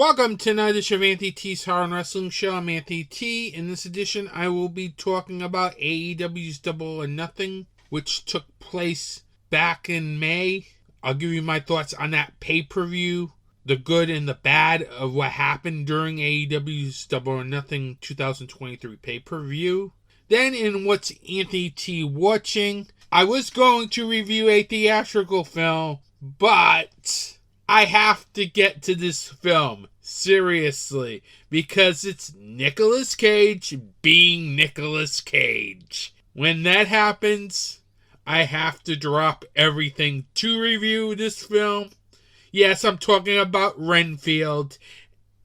Welcome to another edition of Anthony T's Horror and Wrestling Show. I'm Anthony T. In this edition, I will be talking about AEW's Double or Nothing, which took place back in May. I'll give you my thoughts on that pay-per-view, the good and the bad of what happened during AEW's Double or Nothing 2023 pay-per-view. Then in What's Anthony T Watching, I was going to review a theatrical film, but I have to get to this film, seriously, because it's Nicolas Cage being Nicolas Cage. When that happens, I have to drop everything to review this film. Yes, I'm talking about Renfield,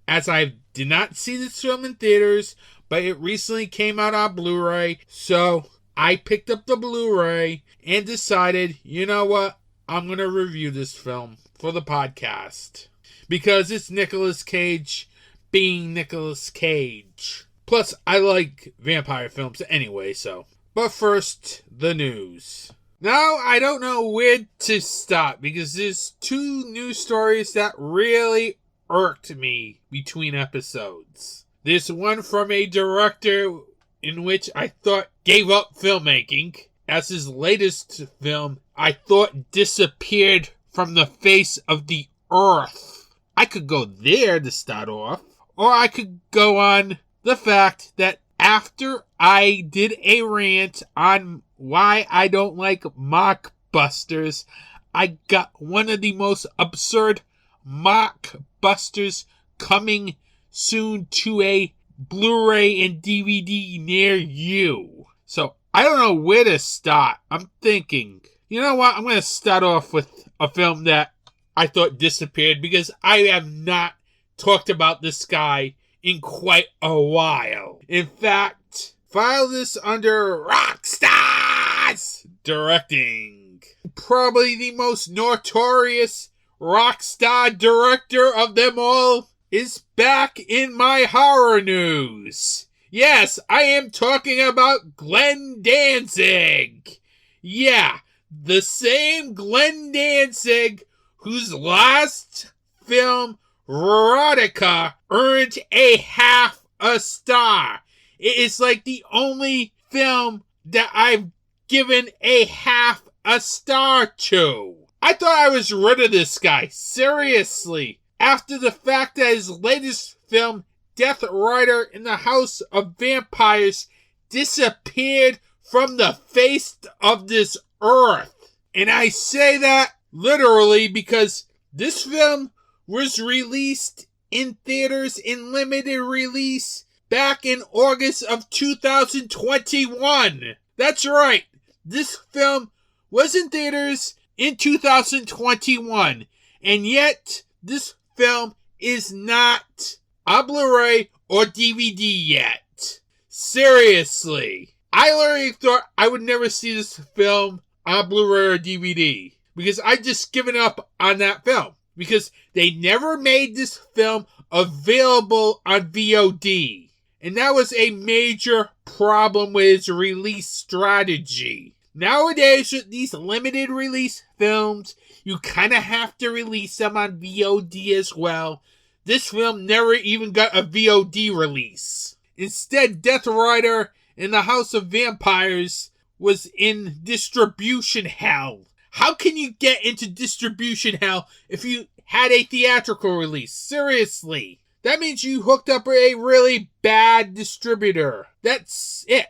as I did not see this film in theaters, but it recently came out on Blu-ray, so I picked up the Blu-ray and decided, you know what, I'm going to review this film for the podcast, because it's Nicolas Cage being Nicolas Cage. Plus, I like vampire films anyway, so. But first, the news. Now, I don't know where to stop, because there's two news stories that really irked me between episodes. There's one from a director in which I thought gave up filmmaking, as his latest film, I thought, disappeared from the face of the earth. I could go there to start off, or I could go on the fact that after I did a rant on why I don't like mockbusters, I got one of the most absurd mockbusters coming soon to a Blu-ray and DVD near you. So I don't know where to start. I'm thinking, you know what? I'm going to start off with a film that I thought disappeared, because I have not talked about this guy in quite a while. In fact, file this under Rockstars Directing. Probably the most notorious Rockstar director of them all is back in my horror news. Yes, I am talking about Glenn Danzig. Yeah, the same Glenn Danzig whose last film, Erotica, earned a half a star. It is like the only film that I've given a half a star to. I thought I was rid of this guy, seriously, after the fact that his latest film, Death Rider in the House of Vampires, disappeared from the face of this earth. And I say that literally because this film was released in theaters in limited release back in August of 2021. That's right. This film was in theaters in 2021. And yet, this film is not on Blu-ray or DVD yet. Seriously. I literally thought I would never see this film on Blu-ray or DVD, because I just given up on that film, because they never made this film available on VOD, and that was a major problem with its release strategy. Nowadays, with these limited release films, you kind of have to release them on VOD as well. This film never even got a VOD release. Instead, Death Rider in the House of Vampires was in distribution hell. How can you get into distribution hell if you had a theatrical release? Seriously. That means you hooked up a really bad distributor. That's it.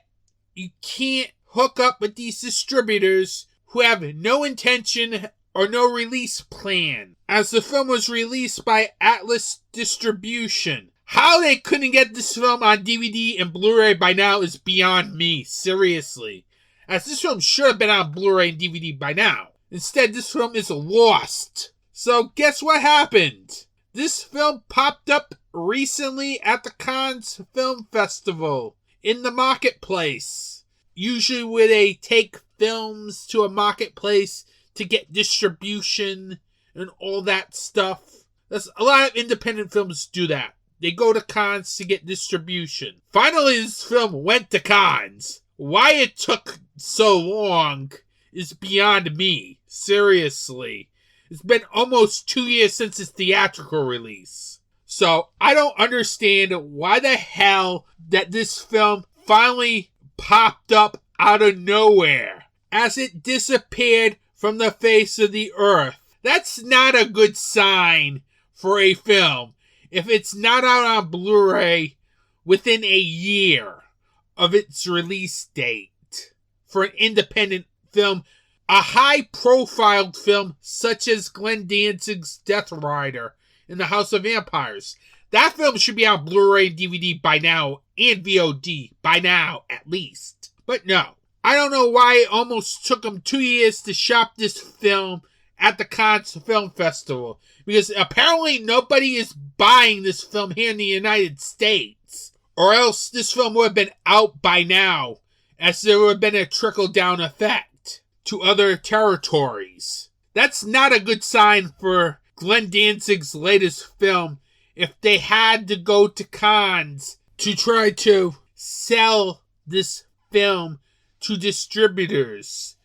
You can't hook up with these distributors who have no intention or no release plan, as the film was released by Atlas Distribution. How they couldn't get this film on DVD and Blu-ray by now is beyond me, seriously. As this film should have been on Blu-ray and DVD by now. Instead, this film is lost. So, guess what happened? This film popped up recently at the Cannes Film Festival in the marketplace. Usually where they take films to a marketplace to get distribution and all that stuff. That's a lot of independent films do that. They go to Cannes to get distribution. Finally, this film went to Cannes. Why it took so long is beyond me. Seriously. It's been almost 2 years since its theatrical release. So I don't understand why the hell that this film finally popped up out of nowhere as it disappeared from the face of the earth. That's not a good sign for a film if it's not out on Blu-ray within a year of its release date. For an independent film, a high-profile film such as Glenn Danzig's Death Rider in the House of Vampires, that film should be on Blu-ray and DVD by now, and VOD by now, at least. But no. I don't know why it almost took them 2 years to shop this film at the Cannes Film Festival, because apparently nobody is buying this film here in the United States, or else this film would have been out by now, as there would have been a trickle-down effect to other territories. That's not a good sign for Glenn Danzig's latest film if they had to go to Cannes to try to sell this film to distributors,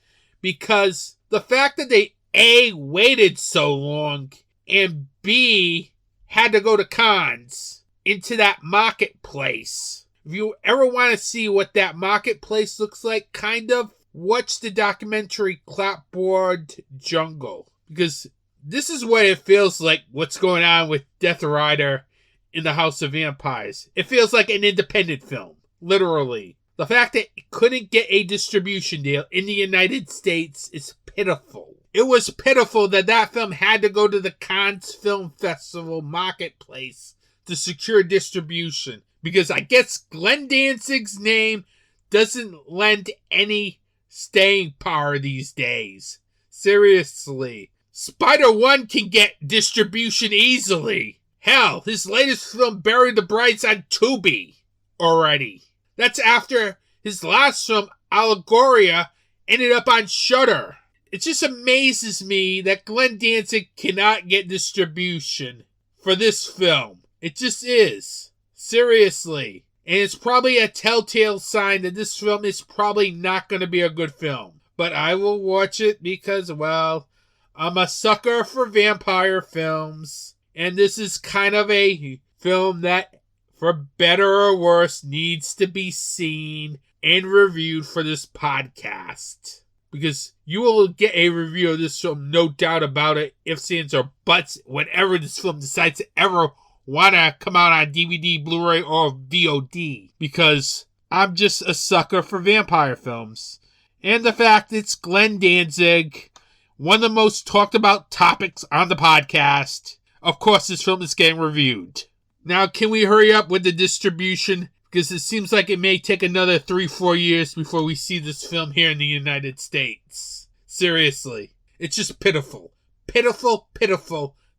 because the fact that they A, waited so long, and B, had to go to Cannes into that marketplace. If you ever want to see what that marketplace looks like, kind of, watch the documentary Clapboard Jungle, because this is what it feels like, what's going on with Death Rider in the House of Vampires. It feels like an independent film, literally. The fact that it couldn't get a distribution deal in the United States is pitiful. It was pitiful that that film had to go to the Cannes Film Festival marketplace to secure distribution, because I guess Glenn Danzig's name doesn't lend any staying power these days. Seriously. Spider-1 can get distribution easily. Hell, his latest film, Bury the Brides, on Tubi already. That's after his last film, Allegoria, ended up on Shudder. It just amazes me that Glenn Danzig cannot get distribution for this film. It just is. Seriously. And it's probably a telltale sign that this film is probably not going to be a good film. But I will watch it because, well, I'm a sucker for vampire films. And this is kind of a film that, for better or worse, needs to be seen and reviewed for this podcast. Because you will get a review of this film, no doubt about it, ifs, ands, or buts, whenever this film decides to ever want to come out on DVD, Blu-ray, or VOD. Because I'm just a sucker for vampire films. And the fact it's Glenn Danzig, one of the most talked about topics on the podcast. Of course, this film is getting reviewed. Now, can we hurry up with the distribution? Because it seems like it may take another 3-4 years before we see this film here in the United States. Seriously. It's just pitiful. Pitiful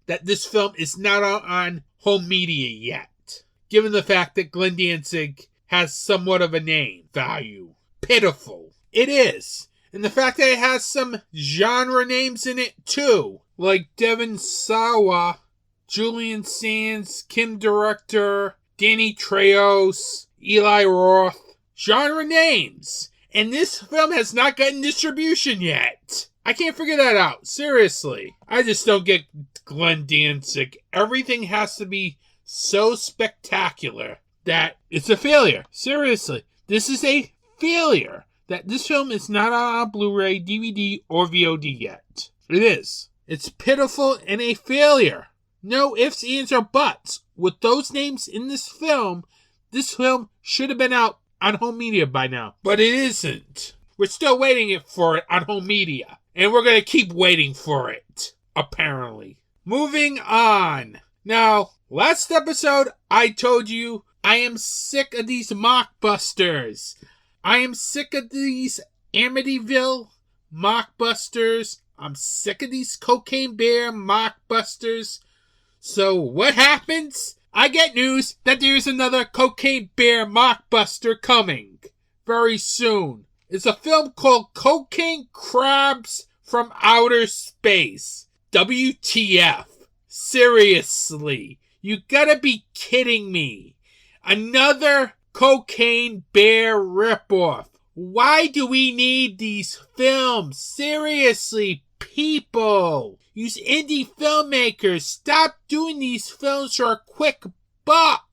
that this film is not out on home media yet. Given the fact that Glenn Danzig has somewhat of a name value. Pitiful. It is. And the fact that it has some genre names in it too. Like Devon Sawa, Julian Sands, Kim Director, Danny Trejo, Eli Roth. Genre names. And this film has not gotten distribution yet. I can't figure that out. Seriously. I just don't get Glenn Danzig. Everything has to be so spectacular that it's a failure. Seriously. This is a failure. That this film is not on Blu-ray, DVD, or VOD yet. It is. It's pitiful and a failure. No ifs, ands, or buts. With those names in this film should have been out on home media by now. But it isn't. We're still waiting for it on home media. And we're going to keep waiting for it. Apparently. Moving on. Now, last episode, I told you I am sick of these mockbusters. I am sick of these Amityville mockbusters. I'm sick of these Cocaine Bear mockbusters. So what happens? I get news that there's another Cocaine Bear mockbuster coming very soon. It's a film called Cocaine Crabs from Outer Space. WTF. Seriously. You gotta be kidding me. Another Cocaine Bear ripoff. Why do we need these films? Seriously, people. You indie filmmakers, stop doing these films for a quick buck.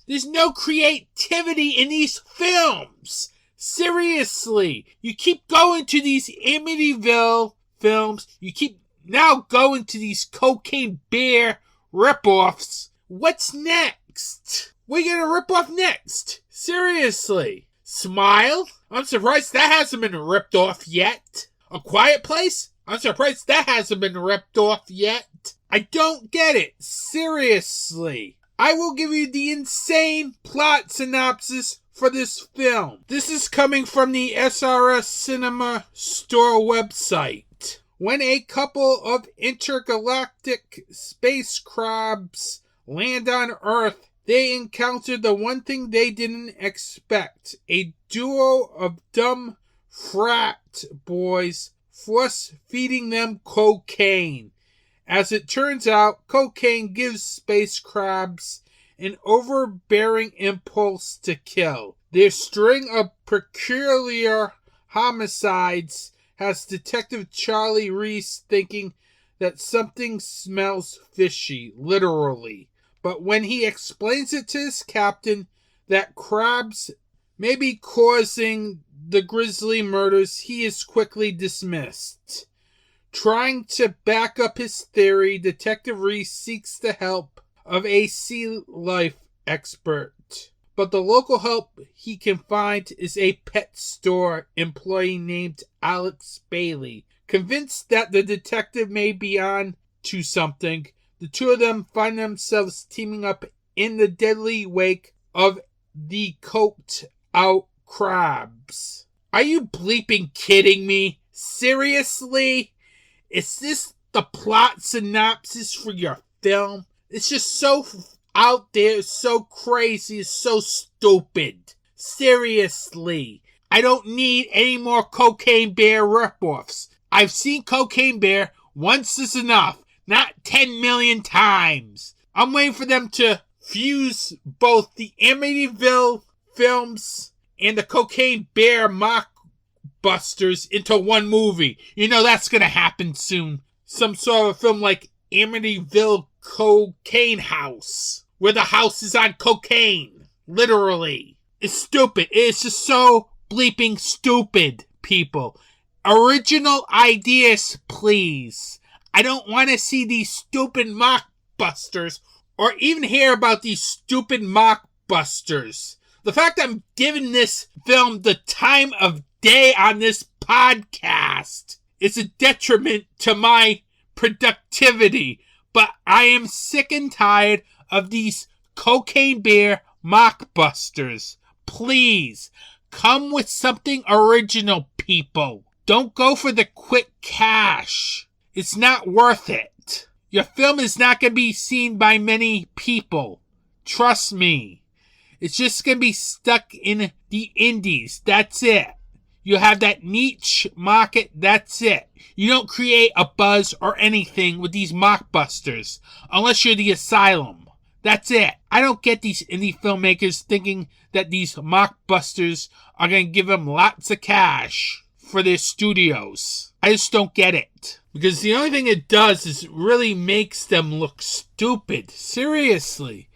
There's no creativity in these films. Seriously. You keep going to these Amityville films. You keep now going to these Cocaine Bear ripoffs. What's next? What are you going to rip off next? Seriously. Smile? I'm surprised that hasn't been ripped off yet. A Quiet Place? I'm surprised that hasn't been ripped off yet. I don't get it. Seriously. I will give you the insane plot synopsis for this film. This is coming from the SRS Cinema Store website. When a couple of intergalactic space crabs land on Earth, they encounter the one thing they didn't expect. A duo of dumb frat boys force-feeding them cocaine. As it turns out, cocaine gives space crabs an overbearing impulse to kill. Their string of peculiar homicides has Detective Charlie Reese thinking that something smells fishy, literally. But when he explains it to his captain that crabs may be causing the grisly murders, he is quickly dismissed. Trying to back up his theory, Detective Reese seeks the help of a sea life expert. But the local help he can find is a pet store employee named Alex Bailey. Convinced that the detective may be on to something, the two of them find themselves teaming up in the deadly wake of the coked out crabs. Are you bleeping kidding me? Seriously? Is this the plot synopsis for your film? It's just so out there, it's so crazy, it's so stupid. Seriously. I don't need any more Cocaine Bear ripoffs. I've seen Cocaine Bear. Once is enough. Not 10 million times. I'm waiting for them to fuse both the Amityville films and the Cocaine Bear mockbusters into one movie. You know that's going to happen soon. Some sort of film like Amityville Cocaine House, where the house is on cocaine. Literally. It's stupid. It's just so bleeping stupid, people. Original ideas, please. I don't want to see these stupid mockbusters or even hear about these stupid mockbusters. The fact I'm giving this film the time of day on this podcast is a detriment to my productivity. But I am sick and tired of these Cocaine Bear mockbusters. Please, come with something original, people. Don't go for the quick cash. It's not worth it. Your film is not going to be seen by many people. Trust me. It's just going to be stuck in the indies. That's it. You have that niche market. That's it. You don't create a buzz or anything with these mockbusters. Unless you're the Asylum. That's it. I don't get these indie filmmakers thinking that these mockbusters are going to give them lots of cash for their studios. I just don't get it. Because the only thing it does is it really makes them look stupid. Seriously.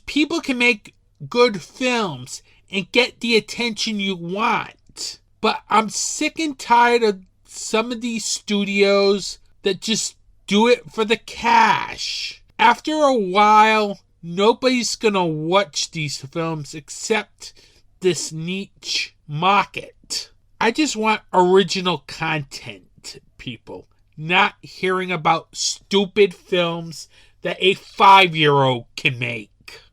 People can make good films and get the attention you want. But I'm sick and tired of some of these studios that just do it for the cash. After a while, nobody's gonna watch these films except this niche market. I just want original content, people. Not hearing about stupid films that a 5-year-old can make.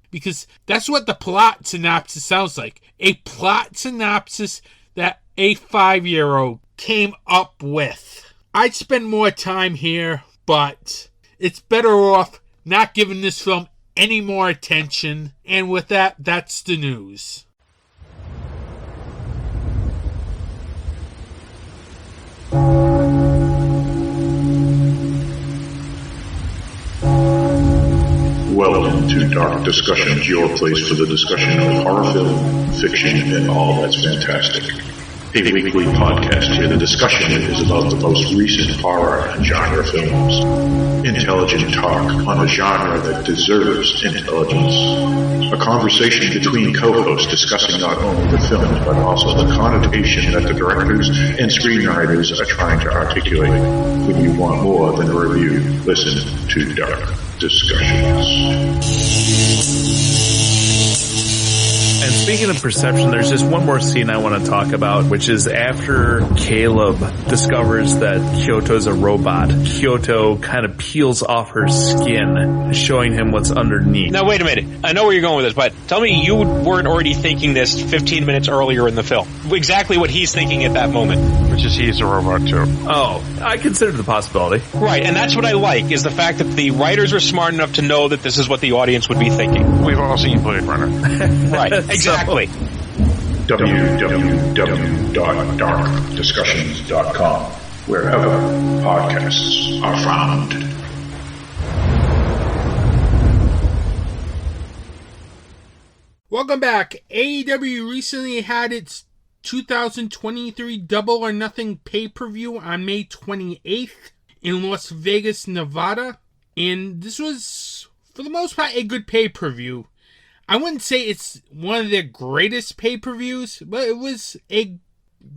Because that's what the plot synopsis sounds like. A plot synopsis that a 5-year-old came up with. I'd spend more time here, but it's better off not giving this film any more attention. And with that, that's the news. Welcome to Dark Discussions, your place for the discussion of horror film, fiction, and all that's fantastic. a weekly podcast where the discussion is about the most recent horror and genre films. Intelligent talk on a genre that deserves intelligence. A conversation between co-hosts discussing not only the film, but also the connotation that the directors and screenwriters are trying to articulate. When you want more than a review, listen to Dark Discussions. And speaking of perception, there's just one more scene I want to talk about, which is after Caleb discovers that Kyoto's a robot. Kyoto kind of peels off her skin, showing him what's underneath. Now, wait a minute. I know where you're going with this, but tell me you weren't already thinking this 15 minutes earlier in the film. Exactly what he's thinking at that moment. Which is he's a robot, too. Oh, I considered the possibility. Right, and that's what I like, is the fact that the writers were smart enough to know that this is what the audience would be thinking. We've all seen Blade Runner. Right, exactly. www.darkdiscussions.com, wherever podcasts are found. Welcome back. AEW recently had its 2023 Double or Nothing pay-per-view on May 28th in Las Vegas, Nevada. And this was, for the most part, a good pay-per-view. I wouldn't say it's one of their greatest pay-per-views, but it was a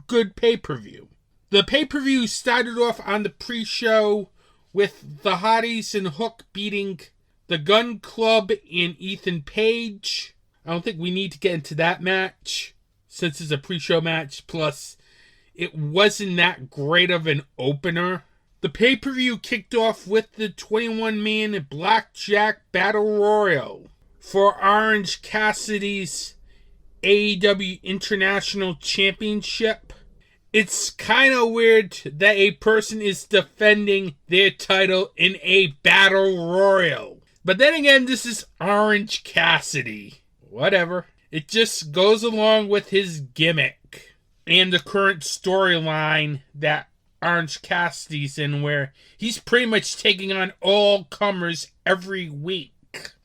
good pay-per-view. The pay-per-view started off on the pre-show with the Hotties and Hook beating the Gun Club and Ethan Page. I don't think we need to get into that match since it's a pre-show match. Plus, it wasn't that great of an opener. The pay-per-view kicked off with the 21-man Blackjack Battle Royal for Orange Cassidy's AEW International Championship. It's kind of weird that a person is defending their title in a Battle Royal. But then again, this is Orange Cassidy. Whatever. It just goes along with his gimmick and the current storyline that Orange Cassidy's in, where he's pretty much taking on all comers every week.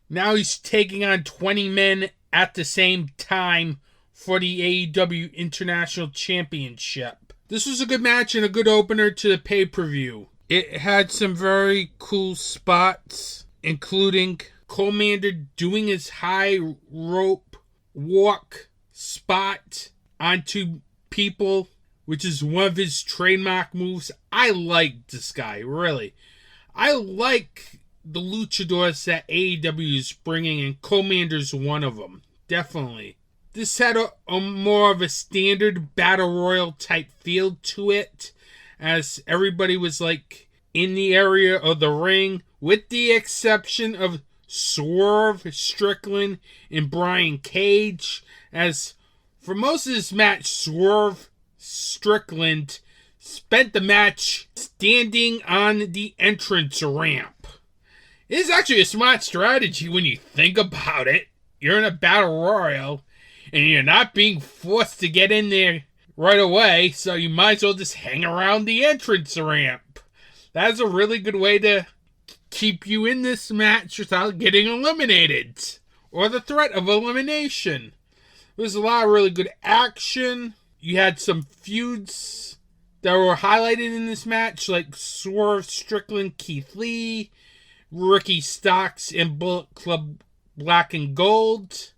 Now he's taking on 20 men at the same time for the AEW International Championship. This was a good match and a good opener to the pay-per-view. It had some very cool spots, including Commander doing his high rope walk spot onto people, which is one of his trademark moves. I like this guy, really. I like the luchadors that AEW is bringing, and Commander's one of them. Definitely. This had a more of a standard battle royal type feel to it, as everybody was like in the area of the ring, with the exception of Swerve Strickland and Brian Cage, as for most of this match, Swerve Strickland spent the match standing on the entrance ramp. It is actually a smart strategy when you think about it. You're in a battle royal, and you're not being forced to get in there right away, so you might as well just hang around the entrance ramp. That's a really good way to keep you in this match without getting eliminated, or the threat of elimination. There's a lot of really good action. You had some feuds that were highlighted in this match, like Swerve Strickland, Keith Lee, Ricky Starks, and Bullet Club Black and Gold.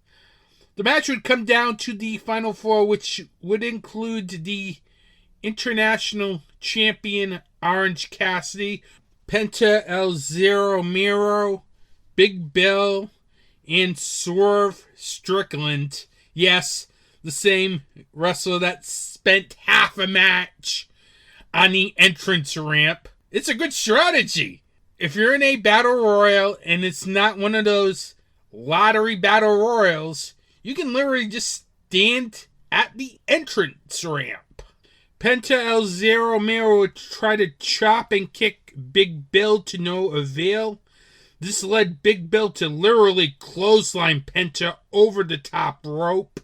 The match would come down to the Final Four, which would include the International Champion Orange Cassidy, Penta El Zero Miro, Big Bill, and Swerve Strickland. Yes, the same wrestler that spent half a match on the entrance ramp. It's a good strategy. If you're in a battle royal and it's not one of those lottery battle royals, you can literally just stand at the entrance ramp. Penta El Zero Miro would try to chop and kick Big Bill to no avail. This led Big Bill to literally clothesline Penta over the top rope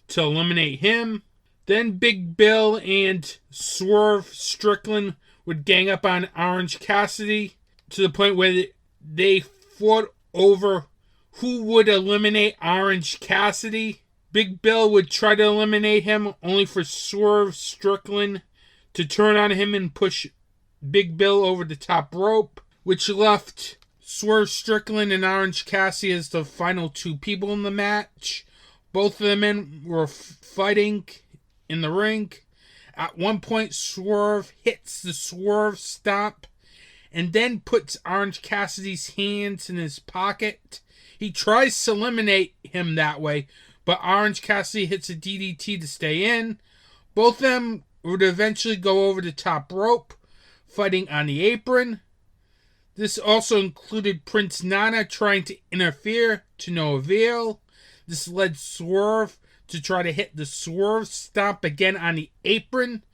to eliminate him. Then Big Bill and Swerve Strickland would gang up on Orange Cassidy to the point where they fought over who would eliminate Orange Cassidy. Big Bill would try to eliminate him, only for Swerve Strickland to turn on him and push Big Bill over the top rope, which left Swerve Strickland and Orange Cassidy as the final two people in the match. Both of the men were fighting in the ring. At one point, Swerve hits the Swerve Stomp and then puts Orange Cassidy's hands in his pocket. He tries to eliminate him that way, but Orange Cassidy hits a DDT to stay in. Both of them would eventually go over the top rope, fighting on the apron. This also included Prince Nana trying to interfere, to no avail. This led Swerve to try to hit the Swerve Stomp again on the apron,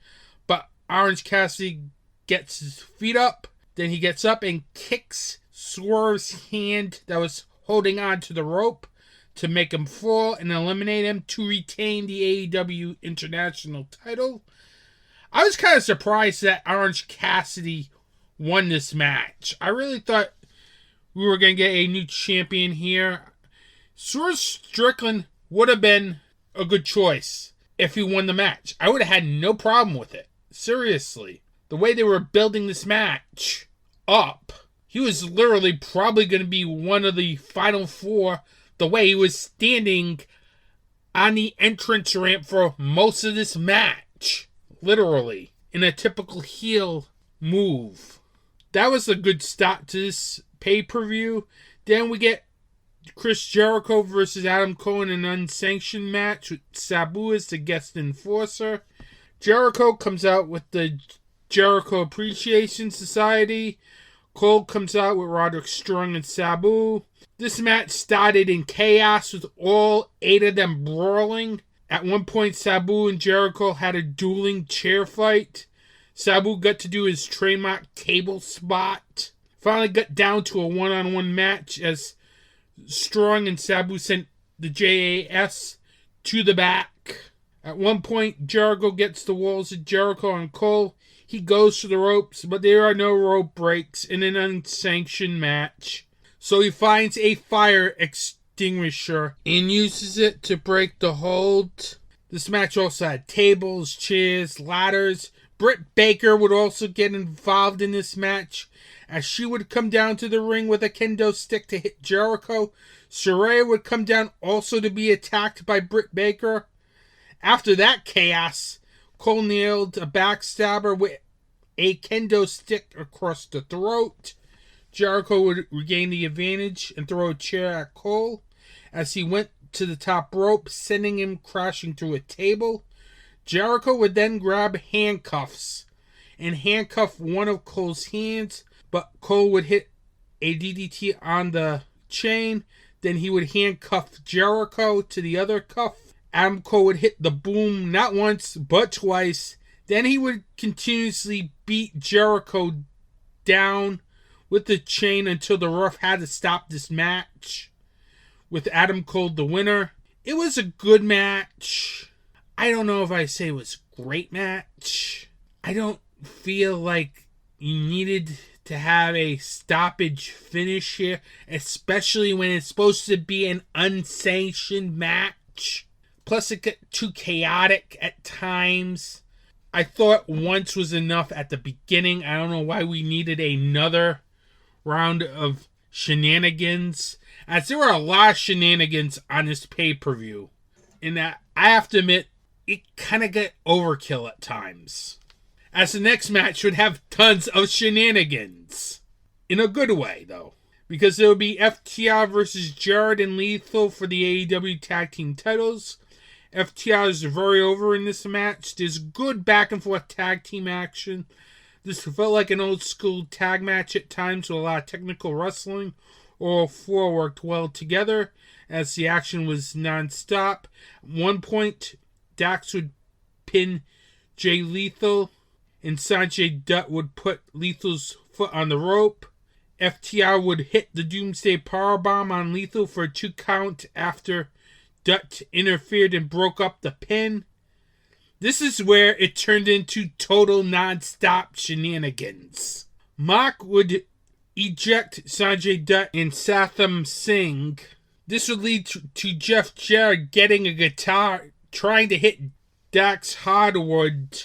but Orange Cassidy gets his feet up. Then he gets up and kicks Swerve's hand that was holding on to the rope to make him fall and eliminate him to retain the AEW International title. I was kind of surprised that Orange Cassidy won this match. I really thought we were going to get a new champion here. Swerve Strickland would have been a good choice if he won the match. I would have had no problem with it. Seriously. The way they were building this match up, he was literally probably going to be one of the final four, the way he was standing on the entrance ramp for most of this match. Literally. In a typical heel move. That was a good start to this pay-per-view. Then we get Chris Jericho versus Adam Cole in an unsanctioned match with Sabu as the guest enforcer. Jericho comes out with the Jericho Appreciation Society. Cole comes out with Roderick Strong and Sabu. This match started in chaos with all 8 of them brawling. At one point, Sabu and Jericho had a dueling chair fight. Sabu got to do his trademark table spot. Finally got down to a one-on-one match as Strong and Sabu sent the JAS to the back. At one point, Jericho gets the walls of Jericho and Cole. He goes for the ropes, but there are no rope breaks in an unsanctioned match. So he finds a fire extinguisher and uses it to break the hold. This match also had tables, chairs, ladders. Britt Baker would also get involved in this match, as she would come down to the ring with a kendo stick to hit Jericho. Saraya would come down also to be attacked by Britt Baker. After that chaos, Cole nailed a backstabber with a kendo stick across the throat. Jericho would regain the advantage and throw a chair at Cole as he went to the top rope, sending him crashing through a table. Jericho would then grab handcuffs and handcuff one of Cole's hands, but Cole would hit a DDT on the chain. Then he would handcuff Jericho to the other cuff. Adam Cole would hit the boom not once, but twice. Then he would continuously beat Jericho down with the chain until the ref had to stop this match, with Adam Cole the winner. It was a good match. I don't know if I say it was a great match. I don't feel like you needed to have a stoppage finish here, especially when it's supposed to be an unsanctioned match. Plus, it got too chaotic at times. I thought once was enough at the beginning. I don't know why we needed another round of shenanigans, as there were a lot of shenanigans on this pay-per-view. And I have to admit, it kind of got overkill at times, as the next match would have tons of shenanigans. In a good way, though, because there would be FTR versus Jared and Lethal for the AEW Tag Team titles. FTR is very over in this match. There's good back and forth tag team action. This felt like an old school tag match at times with a lot of technical wrestling. All four worked well together as the action was non-stop. At one point, Dax would pin Jay Lethal, and Sanjay Dutt would put Lethal's foot on the rope. FTR would hit the Doomsday Powerbomb on Lethal for a 2 count after Dutt interfered and broke up the pin. This is where it turned into total non-stop shenanigans. Mock would eject Sanjay Dutt and Satham Singh This would lead to Jeff Jarrett getting a guitar, trying to hit Dax Hardwood,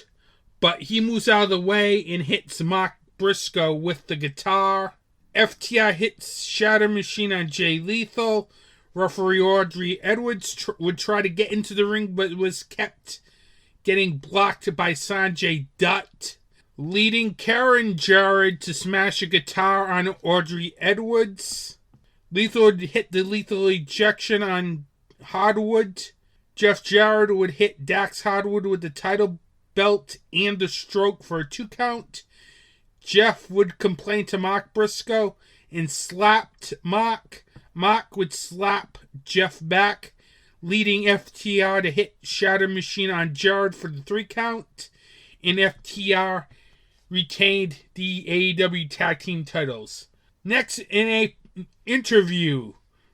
but he moves out of the way and hits Mark Briscoe with the guitar. FTR hits Shatter Machine on Jay Lethal. Referee Audrey Edwards would try to get into the ring, but was kept getting blocked by Sanjay Dutt, leading Karen Jarrett to smash a guitar on Audrey Edwards. Lethal would hit the lethal ejection on Hardwood. Jeff Jarrett would hit Dax Hardwood with the title belt and the stroke for a 2 count. Jeff would complain to Mark Briscoe and slapped Mark. Mark would slap Jeff back, leading FTR to hit Shatter Machine on Jarrett for the 3 count. And FTR retained the AEW Tag Team titles. Next, in a interview,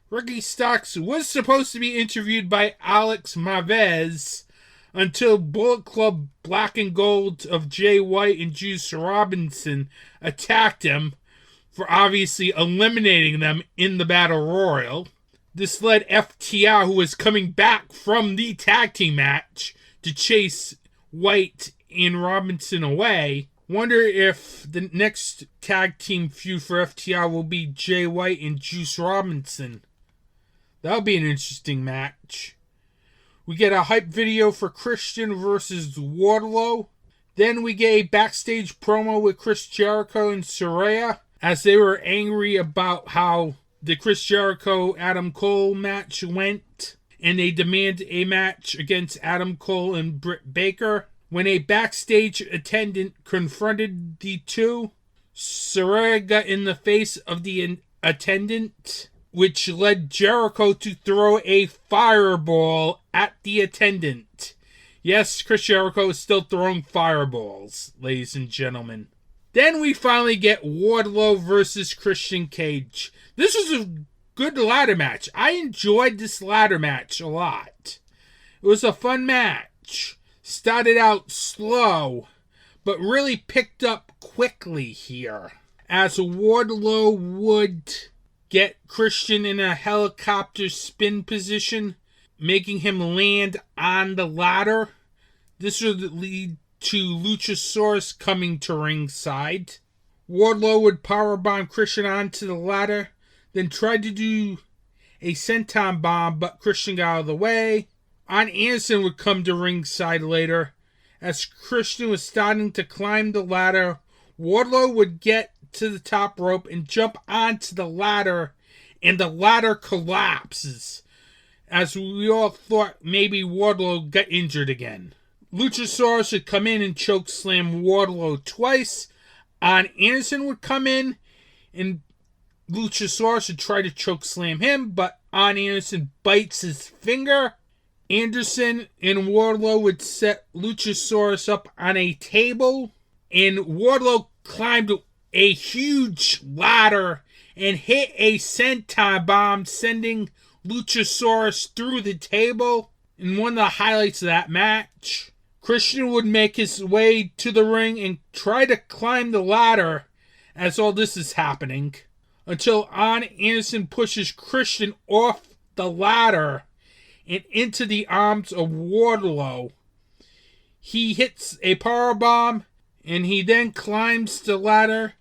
Ricky Starks was supposed to be interviewed by Alex Marvez until Bullet Club Black and Gold of Jay White and Juice Robinson attacked him for obviously eliminating them in the Battle Royal. This led FTR, who was coming back from the tag team match, to chase White and Robinson away. Wonder if the next tag team feud for FTR will be Jay White and Juice Robinson. That'll be an interesting match. We get a hype video for Christian versus Wardlow. Then we get a backstage promo with Chris Jericho and Saraya, as they were angry about how the Chris Jericho-Adam Cole match went, and they demand a match against Adam Cole and Britt Baker. When a backstage attendant confronted the two, Saraya got in the face of the attendant, which led Jericho to throw a fireball at the attendant. Yes, Chris Jericho is still throwing fireballs, ladies and gentlemen. Then we finally get Wardlow versus Christian Cage. This was a good ladder match. I enjoyed this ladder match a lot. It was a fun match. Started out slow, but really picked up quickly here, as Wardlow would get Christian in a helicopter spin position, making him land on the ladder. This would lead to Luchasaurus coming to ringside. Wardlow would powerbomb Christian onto the ladder, then tried to do a senton bomb, but Christian got out of the way. Arn Anderson would come to ringside later. As Christian was starting to climb the ladder, Wardlow would get to the top rope and jump onto the ladder, and the ladder collapses, as we all thought maybe Wardlow got injured again. Luchasaurus would come in and chokeslam Wardlow twice. Arn Anderson would come in, and Luchasaurus would try to chokeslam him, but Arn Anderson bites his finger. Anderson and Wardlow would set Luchasaurus up on a table, and Wardlow climbed a huge ladder and hit a senton bomb, sending Luchasaurus through the table. In one of the highlights of that match, Christian would make his way to the ring and try to climb the ladder as all this is happening, until Arn Anderson pushes Christian off the ladder and into the arms of Wardlow. He hits a powerbomb, and he then climbs the ladder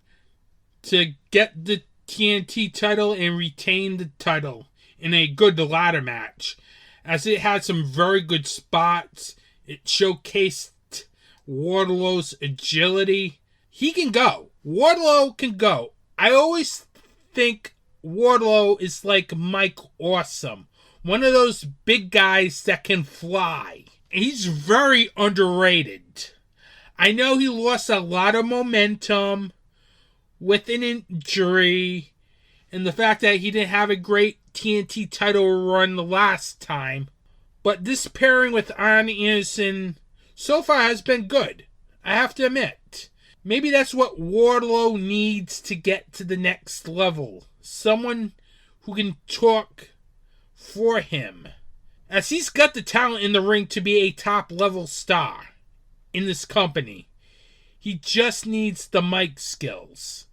to get the TNT title and retain the title in a good ladder match, as it had some very good spots. It showcased Wardlow's agility. He can go. Wardlow can go. I always think Wardlow is like Mike Awesome, one of those big guys that can fly. He's very underrated. I know he lost a lot of momentum with an injury, and the fact that he didn't have a great TNT title run the last time. But this pairing with Arn Anderson so far has been good, I have to admit. Maybe that's what Wardlow needs to get to the next level. Someone who can talk for him, as he's got the talent in the ring to be a top level star in this company. He just needs the mic skills.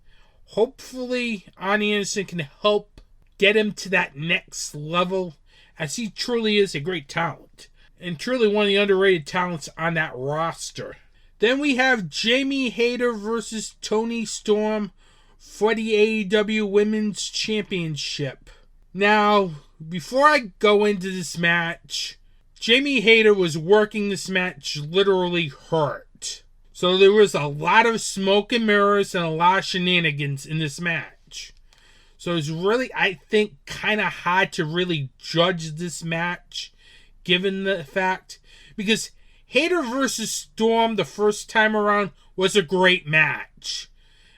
Hopefully Arn Anderson can help get him to that next level, as he truly is a great talent, and truly one of the underrated talents on that roster. Then we have Jamie Hayter versus Toni Storm for the AEW Women's Championship. Now, before I go into this match, Jamie Hayter was working this match literally hurt. So there was a lot of smoke and mirrors and a lot of shenanigans in this match. So it's really, I think, kind of hard to really judge this match, given the fact, because Hayter versus Storm the first time around was a great match.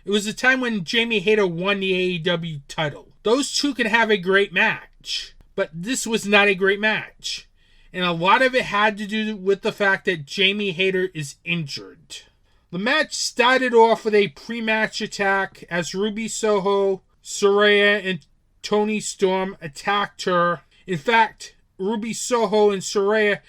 It was a time when Jamie Hayter won the AEW title. Those two could have a great match, but this was not a great match. And a lot of it had to do with the fact that Jamie Hayter is injured. The match started off with a pre-match attack as Ruby Soho, Saraya, and Toni Storm attacked her. In fact, Ruby Soho and Saraya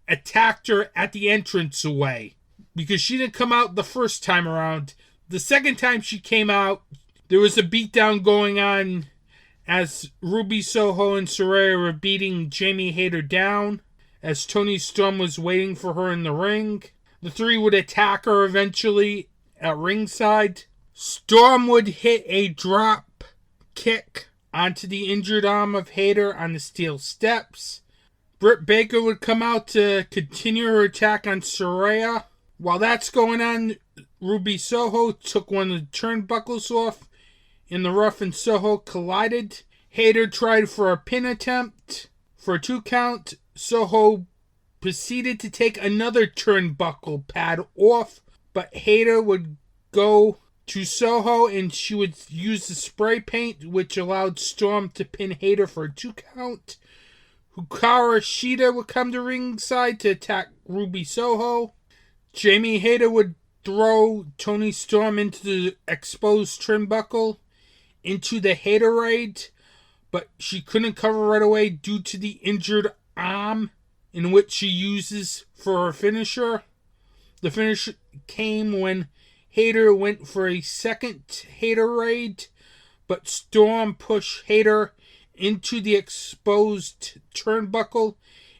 attacked her at the entranceway because she didn't come out the first time around. The second time she came out, there was a beatdown going on as Ruby Soho and Saraya were beating Jamie Hayter down as Toni Storm was waiting for her in the ring. The three would attack her eventually at ringside. Storm would hit a drop kick onto the injured arm of Hayter on the steel steps. Britt Baker would come out to continue her attack on Saraya. While that's going on, Ruby Soho took one of the turnbuckles off, and the Rough and Soho collided. Hayter tried for a pin attempt. For a 2 count, Soho proceeded to take another turnbuckle pad off, but Hayter would go to Soho and she would use the spray paint, which allowed Storm to pin Hayter for a 2 count. Hikaru Shida would come to ringside to attack Ruby Soho. Jamie Hayter would throw Toni Storm into the exposed turnbuckle into the Haterade, but she couldn't cover right away due to the injured arm in which she uses for her finisher. The finish came when Hayter went for a second Haterade, but Storm pushed Hayter into the exposed turnbuckle,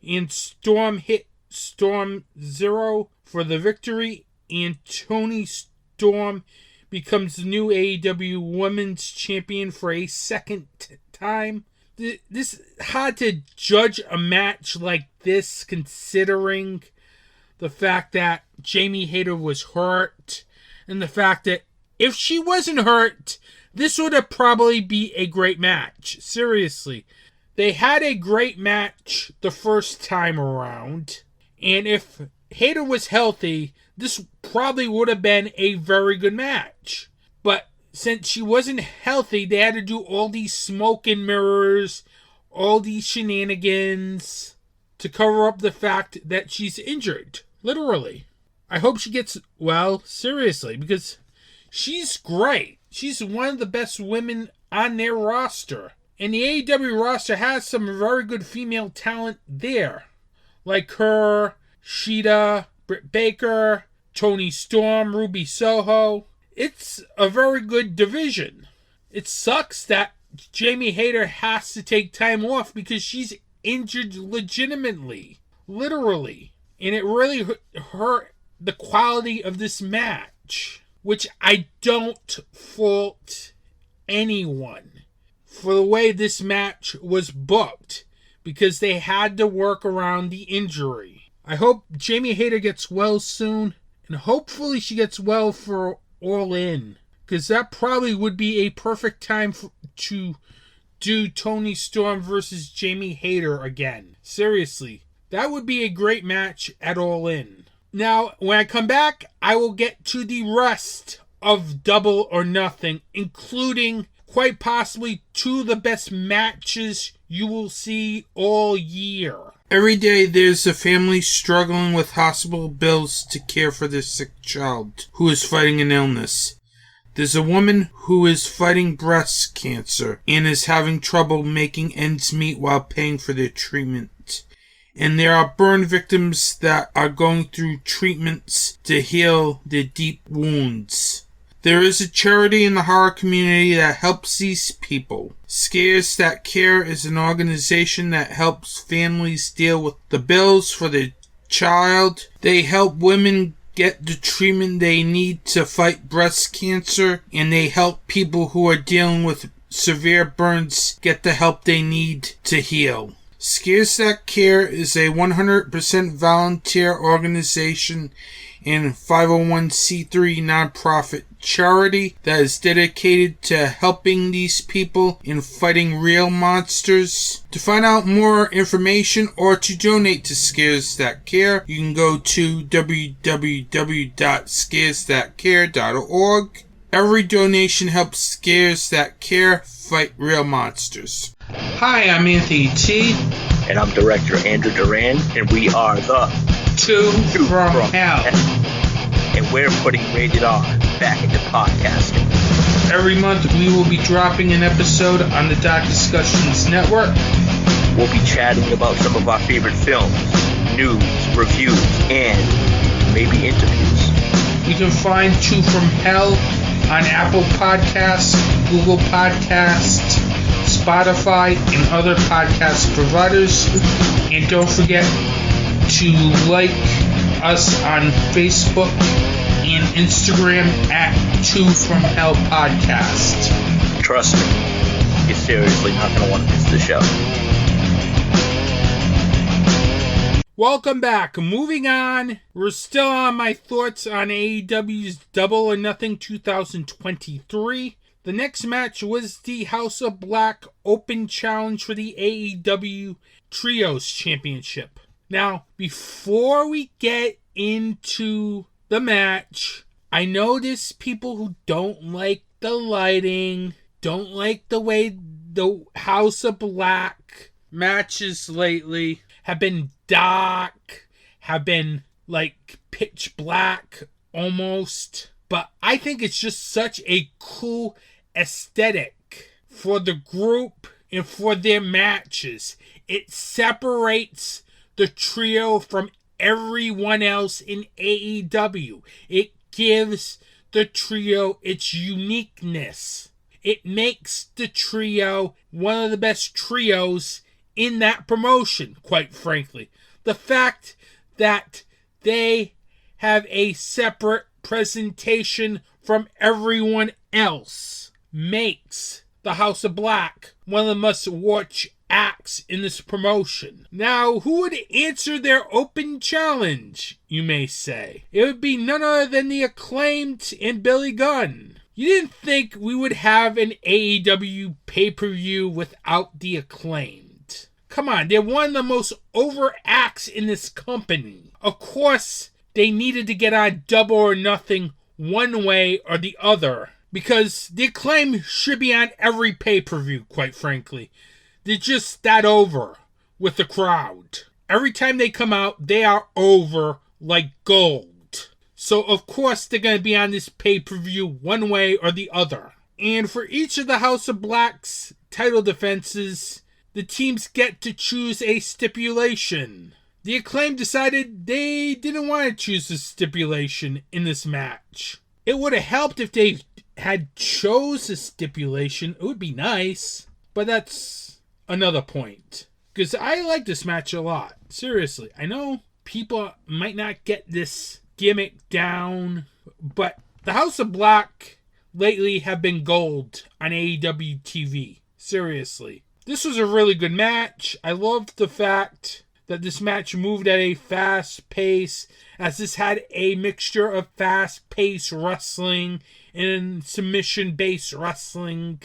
and Storm hit Storm Zero for the victory, and Toni Storm becomes the new AEW Women's Champion for a second time. This is hard to judge a match like this, considering the fact that Jamie Hayter was hurt, and the fact that if she wasn't hurt, this would have probably be a great match. Seriously. They had a great match the first time around, and if Hayter was healthy, this probably would have been a very good match. But since she wasn't healthy, they had to do all these smoke and mirrors, all these shenanigans to cover up the fact that she's injured. Literally. I hope she gets well, seriously, because she's great. She's one of the best women on their roster. And the AEW roster has some very good female talent there. Like her, Shida, Britt Baker, Toni Storm, Ruby Soho. It's a very good division. It sucks that Jamie Hayter has to take time off because she's injured legitimately. Literally. And it really hurt the quality of this match, which I don't fault anyone for the way this match was booked, because they had to work around the injury. I hope Jamie Hayter gets well soon, and hopefully she gets well for All In, because that probably would be a perfect time to do Toni Storm versus Jamie Hayter again. Seriously, that would be a great match at All In. Now, when I come back, I will get to the rest of Double or Nothing, including quite possibly 2 of the best matches you will see all year. Every day there's a family struggling with hospital bills to care for their sick child who is fighting an illness. There's a woman who is fighting breast cancer and is having trouble making ends meet while paying for their treatment. And there are burn victims that are going through treatments to heal their deep wounds. There is a charity in the horror community that helps these people. Scares That Care is an organization that helps families deal with the bills for their child. They help women get the treatment they need to fight breast cancer, and they help people who are dealing with severe burns get the help they need to heal. Scares That Care is a 100% volunteer organization and 501c3 nonprofit charity that is dedicated to helping these people in fighting real monsters. To find out more information or to donate to Scares That Care, you can go to www.scaresthatcare.org. Every donation helps Scares That Care fight real monsters. Hi, I'm Anthony T. And I'm Director Andrew Duran, and we are the Two from Hell. And we're putting Rated R back into podcasting. Every month we will be dropping an episode on the Dark Discussions Network. We'll be chatting about some of our favorite films, news, reviews, and maybe interviews. You can find Two from Hell on Apple Podcasts, Google Podcasts, Spotify, and other podcast providers. And don't forget to like us on Facebook and Instagram at Two from Hell Podcast. Trust me, you're seriously not going to want to miss the show. Welcome back. Moving on, we're still on my thoughts on AEW's Double or Nothing 2023. The next match was the House of Black Open Challenge for the AEW Trios Championship. Now, before we get into the match, I know there's people who don't like the lighting, don't like the way the House of Black matches lately have been dark, have been like pitch black almost. But I think it's just such a cool aesthetic for the group and for their matches. It separates the trio from everyone else in AEW. It gives the trio its uniqueness. It makes the trio one of the best trios in that promotion, quite frankly. The fact that they have a separate presentation from everyone else makes the House of Black one of the must-watch acts in this promotion. Now, who would answer their open challenge, you may say? It would be none other than the Acclaimed and Billy Gunn. You didn't think we would have an AEW pay-per-view without the Acclaimed. Come on, they're one of the most over acts in this company. Of course, they needed to get on Double or Nothing one way or the other, because the Acclaimed should be on every pay-per-view, quite frankly. They're just that over with the crowd. Every time they come out, they are over like gold. So, of course, they're going to be on this pay-per-view one way or the other. And for each of the House of Black's title defenses, the teams get to choose a stipulation. The Acclaimed decided they didn't want to choose a stipulation in this match. It would have helped if they had chose a stipulation. It would be nice, but that's another point. Because I like this match a lot. Seriously, I know people might not get this gimmick down, but the House of Black lately have been gold on AEW TV. Seriously. This was a really good match. I loved the fact that this match moved at a fast pace, as this had a mixture of fast-paced wrestling and submission-based wrestling.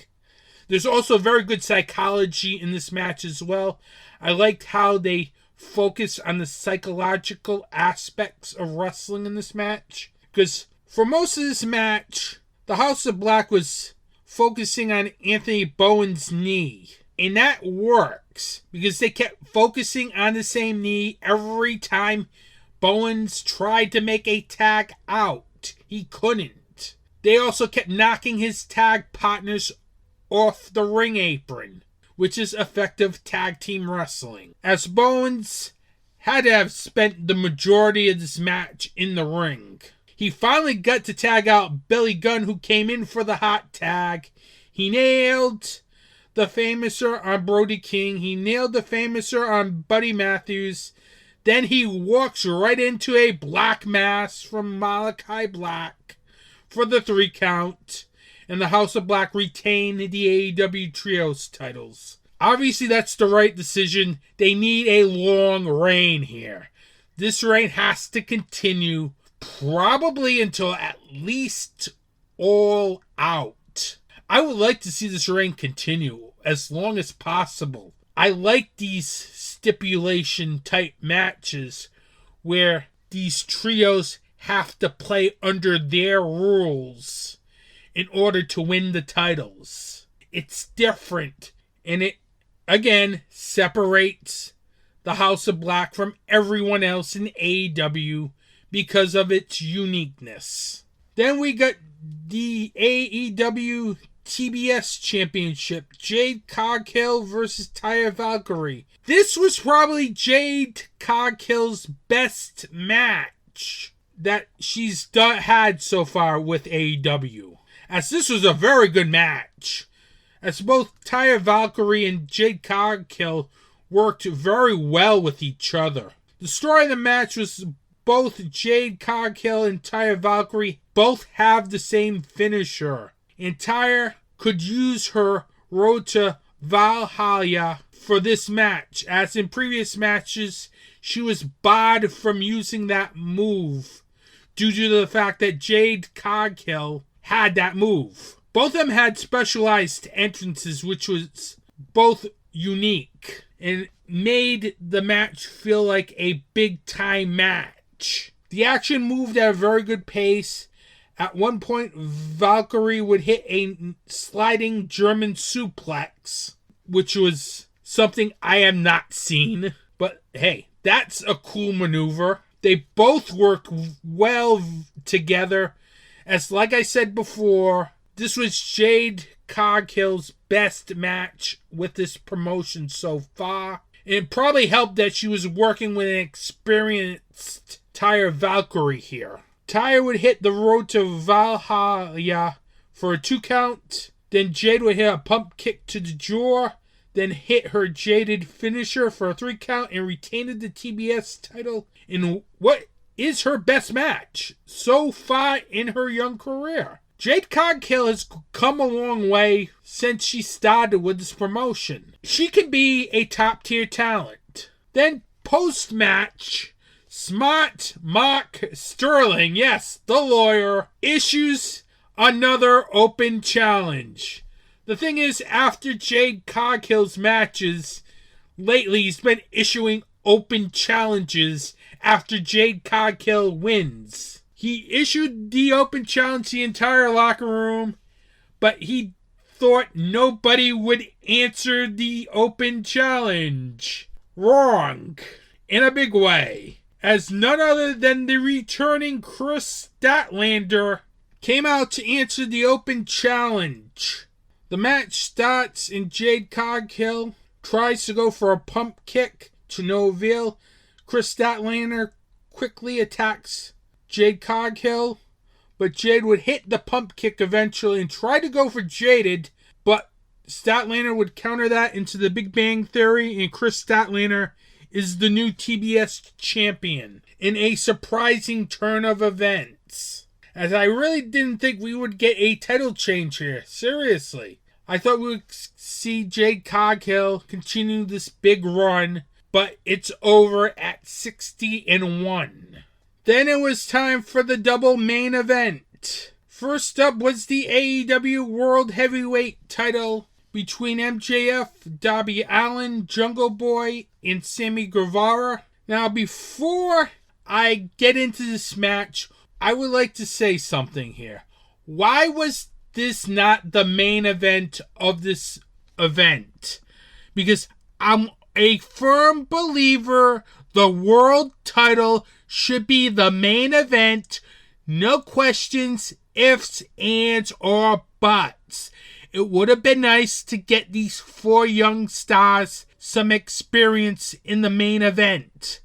There's also very good psychology in this match as well. I liked how they focused on the psychological aspects of wrestling in this match. Because for most of this match, the House of Black was focusing on Anthony Bowen's knee. And that works, because they kept focusing on the same knee every time Bowens tried to make a tag out. He couldn't. They also kept knocking his tag partners off the ring apron, which is effective tag team wrestling, as Bowens had to have spent the majority of this match in the ring. He finally got to tag out Billy Gunn, who came in for the hot tag. He nailed the Famouser on Brody King. He nailed the Famouser on Buddy Matthews. Then he walks right into a black mass from Malachi Black for the 3 count. And the House of Black retain the AEW Trios titles. Obviously, that's the right decision. They need a long reign here. This reign has to continue probably until at least All Out. I would like to see this reign continue as long as possible. I like these stipulation type matches where these trios have to play under their rules in order to win the titles. It's different, and it, again, separates the House of Black from everyone else in AEW because of its uniqueness. Then we got the AEW TBS Championship, Jade Cargill versus Taya Valkyrie. This was probably Jade Cargill's best match that she's had so far with AEW, as this was a very good match, as both Taya Valkyrie and Jade Cargill worked very well with each other. The story of the match was both Jade Cargill and Taya Valkyrie both have the same finisher, and Taya could use her Road to Valhalla for this match, as in previous matches she was barred from using that move due to the fact that Jade Cargill had that move. Both of them had specialized entrances, which was both unique and made the match feel like a big time match. The action moved at a very good pace. At one point, Valkyrie would hit a sliding German suplex, which was something I have not seen. But hey, that's a cool maneuver. They both work well together. As like I said before, this was Jade Cargill's best match with this promotion so far. It probably helped that she was working with an experienced Taya Valkyrie here. Taya would hit the Road to Valhalla for a 2 count. Then Jade would hit a pump kick to the jaw. Then hit her jaded finisher for a 3 count and retained the TBS title in what is her best match so far in her young career. Jade Cargill has come a long way since she started with this promotion. She can be a top tier talent. Then post-match, Smart Mark Sterling, yes, the lawyer, issues another open challenge. The thing is, after Jade Cargill's matches, lately he's been issuing open challenges after Jade Cargill wins. He issued the open challenge to the entire locker room, but he thought nobody would answer the open challenge. Wrong. In a big way. As none other than the returning Chris Statlander came out to answer the open challenge. The match starts and Jade Cargill tries to go for a pump kick to no avail. Chris Statlander quickly attacks Jade Cargill, but Jade would hit the pump kick eventually and try to go for Jaded, but Statlander would counter that into the Big Bang Theory, and Chris Statlander is the new TBS champion in a surprising turn of events. As I really didn't think we would get a title change here, seriously. I thought we would see Jade Cargill continue this big run, but it's over at 60-1. Then it was time for the double main event. First up was the AEW World Heavyweight title between MJF, Darby Allin, Jungle Boy, and Sammy Guevara. Now, before I get into this match, I would like to say something here. Why was this not the main event of this event? Because I'm a firm believer the world title should be the main event. No questions, ifs, ands, or buts. It would have been nice to get these 4 young stars some experience in the main event.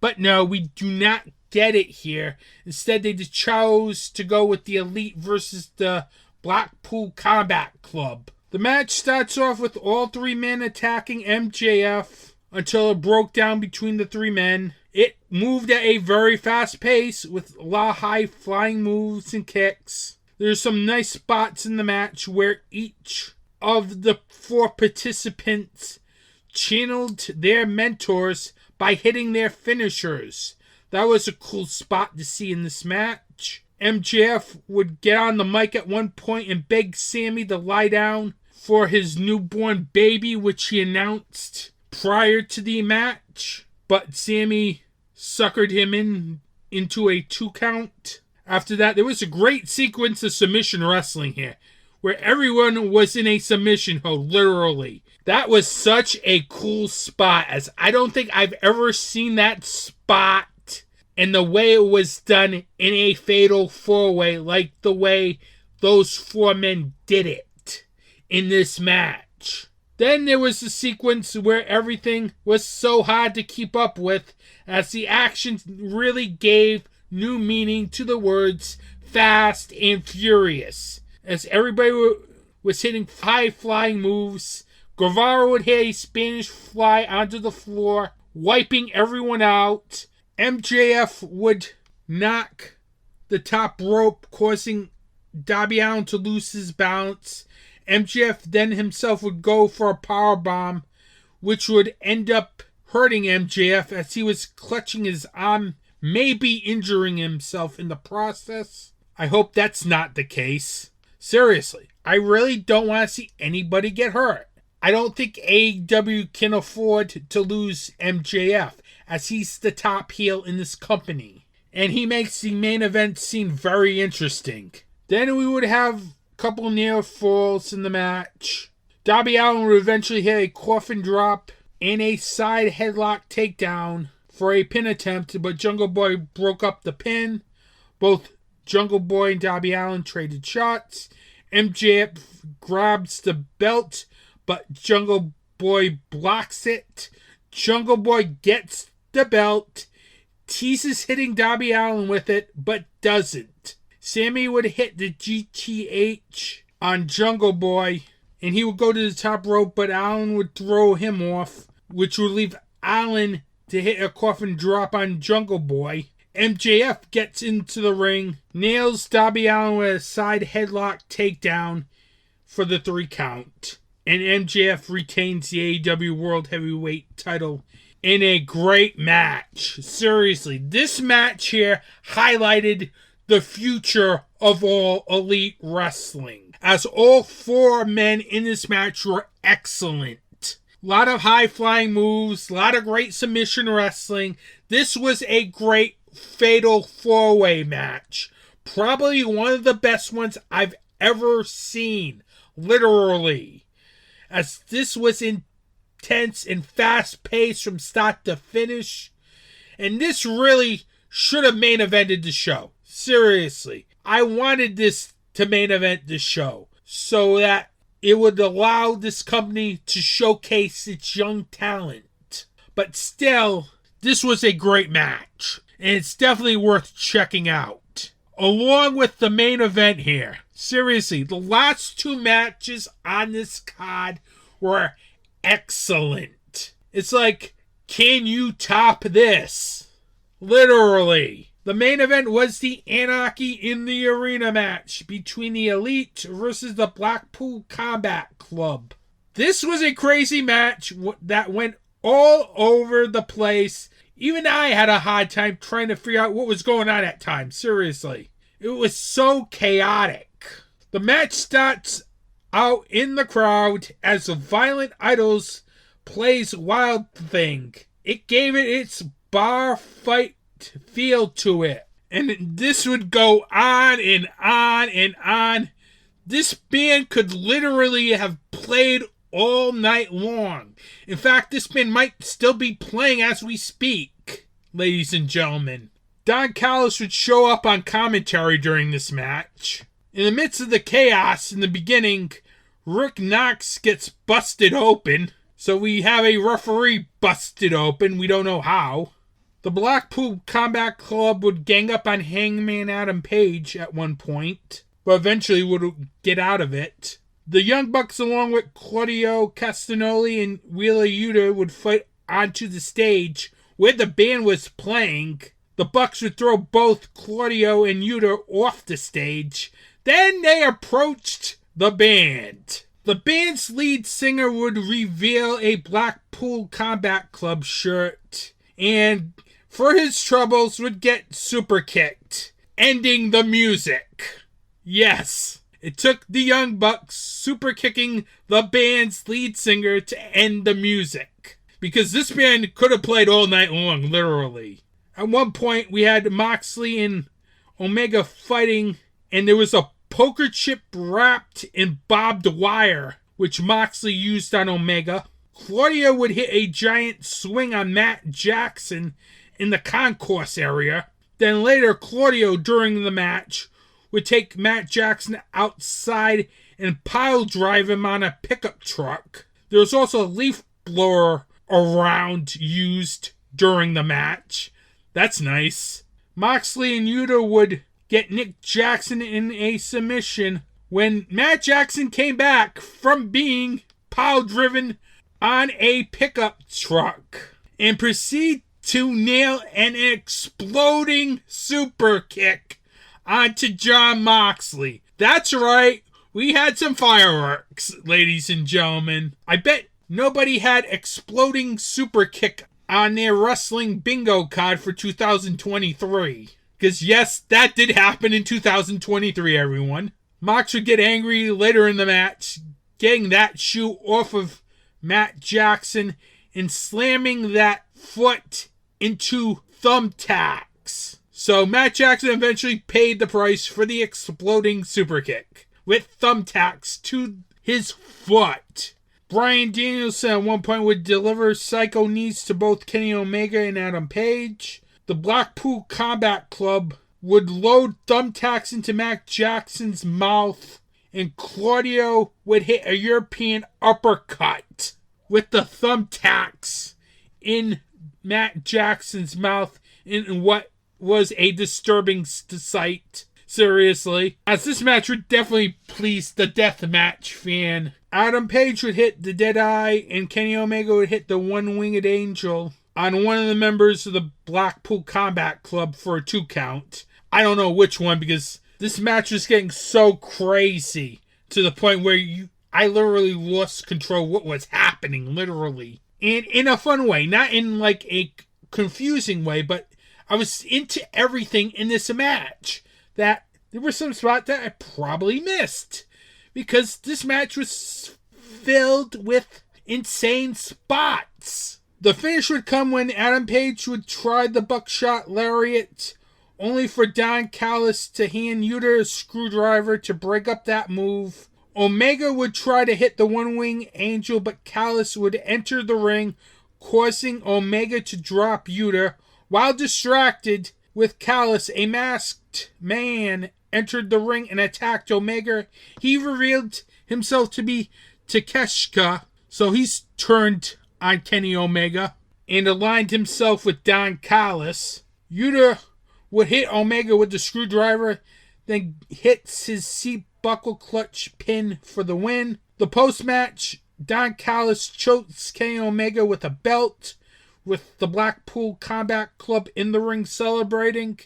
But no, we do not get it here. Instead, they chose to go with the Elite versus the Blackpool Combat Club. The match starts off with all three men attacking MJF until it broke down between the three men. It moved at a very fast pace with a lot of high flying moves and kicks. There's some nice spots in the match where each of the four participants channeled their mentors by hitting their finishers. That was a cool spot to see in this match. MJF would get on the mic at one point and beg Sammy to lie down for his newborn baby, which he announced prior to the match. But Sammy suckered him into a 2 count. After that, there was a great sequence of submission wrestling here, where everyone was in a submission hold, literally. That was such a cool spot, as I don't think I've ever seen that spot and the way it was done in a fatal 4-way, like the way those 4 men did it in this match. Then there was the sequence where everything was so hard to keep up with, as the action really gave new meaning to the words fast and furious. As everybody was hitting high flying moves, Guevara would hit a Spanish fly onto the floor, wiping everyone out. MJF would knock the top rope, causing Darby Allin to lose his balance. MJF then himself would go for a powerbomb, which would end up hurting MJF as he was clutching his arm, maybe injuring himself in the process. I hope that's not the case. Seriously, I really don't want to see anybody get hurt. I don't think AEW can afford to lose MJF, as he's the top heel in this company. And he makes the main event seem very interesting. Then we would have a couple near falls in the match. Darby Allin would eventually hit a coffin drop and a side headlock takedown for a pin attempt, but Jungle Boy broke up the pin. Both Jungle Boy and Darby Allin traded shots. MJF grabs the belt, but Jungle Boy blocks it. Jungle Boy gets the belt, teases hitting Darby Allin with it, but doesn't. Sammy would hit the GTH on Jungle Boy, and he would go to the top rope, but Allin would throw him off, which would leave Allin to hit a coffin drop on Jungle Boy. MJF gets into the ring, nails Darby Allin with a side headlock takedown for the 3 count. And MJF retains the AEW World Heavyweight title in a great match. Seriously, this match here highlighted the future of all Elite Wrestling, as all 4 men in this match were excellent. A lot of high-flying moves, a lot of great submission wrestling. This was a great fatal 4-way match. Probably one of the best ones I've ever seen, literally. As this was intense and fast-paced from start to finish. And this really should have main evented the show. Seriously. I wanted this to main event the show, so that it would allow this company to showcase its young talent. But still, this was a great match, and it's definitely worth checking out. Along with the main event here. Seriously, the last 2 matches on this card were excellent. It's like, can you top this? Literally. The main event was the Anarchy in the Arena match between the Elite versus the Blackpool Combat Club. This was a crazy match that went all over the place. Even I had a hard time trying to figure out what was going on at times. Seriously. It was so chaotic. The match starts out in the crowd as the Violent Idols plays Wild Thing. It gave it its bar fight feel to it. And this would go on and on and on. This band could literally have played all night long. In fact, this band might still be playing as we speak, ladies and gentlemen. Don Callis would show up on commentary during this match. In the midst of the chaos in the beginning, Rick Knox gets busted open. So we have a referee busted open. We don't know how. The Blackpool Combat Club would gang up on Hangman Adam Page at one point, but eventually would get out of it. The Young Bucks, along with Claudio Castagnoli and Wheeler Yuta, would fight onto the stage where the band was playing. The Bucks would throw both Claudio and Yuta off the stage. Then they approached the band. The band's lead singer would reveal a Blackpool Combat Club shirt, and for his troubles would get super kicked, ending the music. Yes, it took the Young Bucks super kicking the band's lead singer to end the music, because this band could have played all night long, literally. At one point, we had Moxley and Omega fighting, and there was a poker chip wrapped in barbed wire, which Moxley used on Omega. Claudio would hit a giant swing on Matt Jackson in the concourse area. Then later, Claudio, during the match, would take Matt Jackson outside and pile drive him on a pickup truck. There was also a leaf blower around used during the match. That's nice. Moxley and Yuta would get Nick Jackson in a submission when Matt Jackson came back from being pile driven on a pickup truck and proceed to nail an exploding super kick onto Jon Moxley. That's right, we had some fireworks, ladies and gentlemen. I bet nobody had exploding super kick on their wrestling bingo card for 2023. Because yes, that did happen in 2023, everyone. Mox would get angry later in the match, getting that shoe off of Matt Jackson and slamming that foot into thumbtacks. So Matt Jackson eventually paid the price for the exploding super kick with thumbtacks to his foot. Bryan Danielson at one point would deliver psycho knees to both Kenny Omega and Adam Page. The Blackpool Combat Club would load thumbtacks into Matt Jackson's mouth, and Claudio would hit a European uppercut with the thumbtacks in Matt Jackson's mouth in what was a disturbing sight. Seriously. As this match would definitely please the deathmatch fan. Adam Page would hit the Deadeye, and Kenny Omega would hit the One-Winged Angel on one of the members of the Blackpool Combat Club for a 2 count. I don't know which one, because this match was getting so crazy to the point where I literally lost control of what was happening, literally. And in a fun way, not in like a confusing way, but I was into everything in this match. That there were some spots that I probably missed, because this match was filled with insane spots. The finish would come when Adam Page would try the buckshot lariat, only for Don Callis to hand Yuta a screwdriver to break up that move. Omega would try to hit the One-Wing Angel, but Callis would enter the ring, causing Omega to drop Yuta. While distracted with Callis, a masked man entered the ring and attacked Omega. He revealed himself to be Takeshita, so he's turned on Kenny Omega and aligned himself with Don Callis. Yuta would hit Omega with the screwdriver, then hits his seat buckle clutch pin for the win. The post-match, Don Callis chokes Kenny Omega with a belt, with the Blackpool Combat Club in the ring celebrating.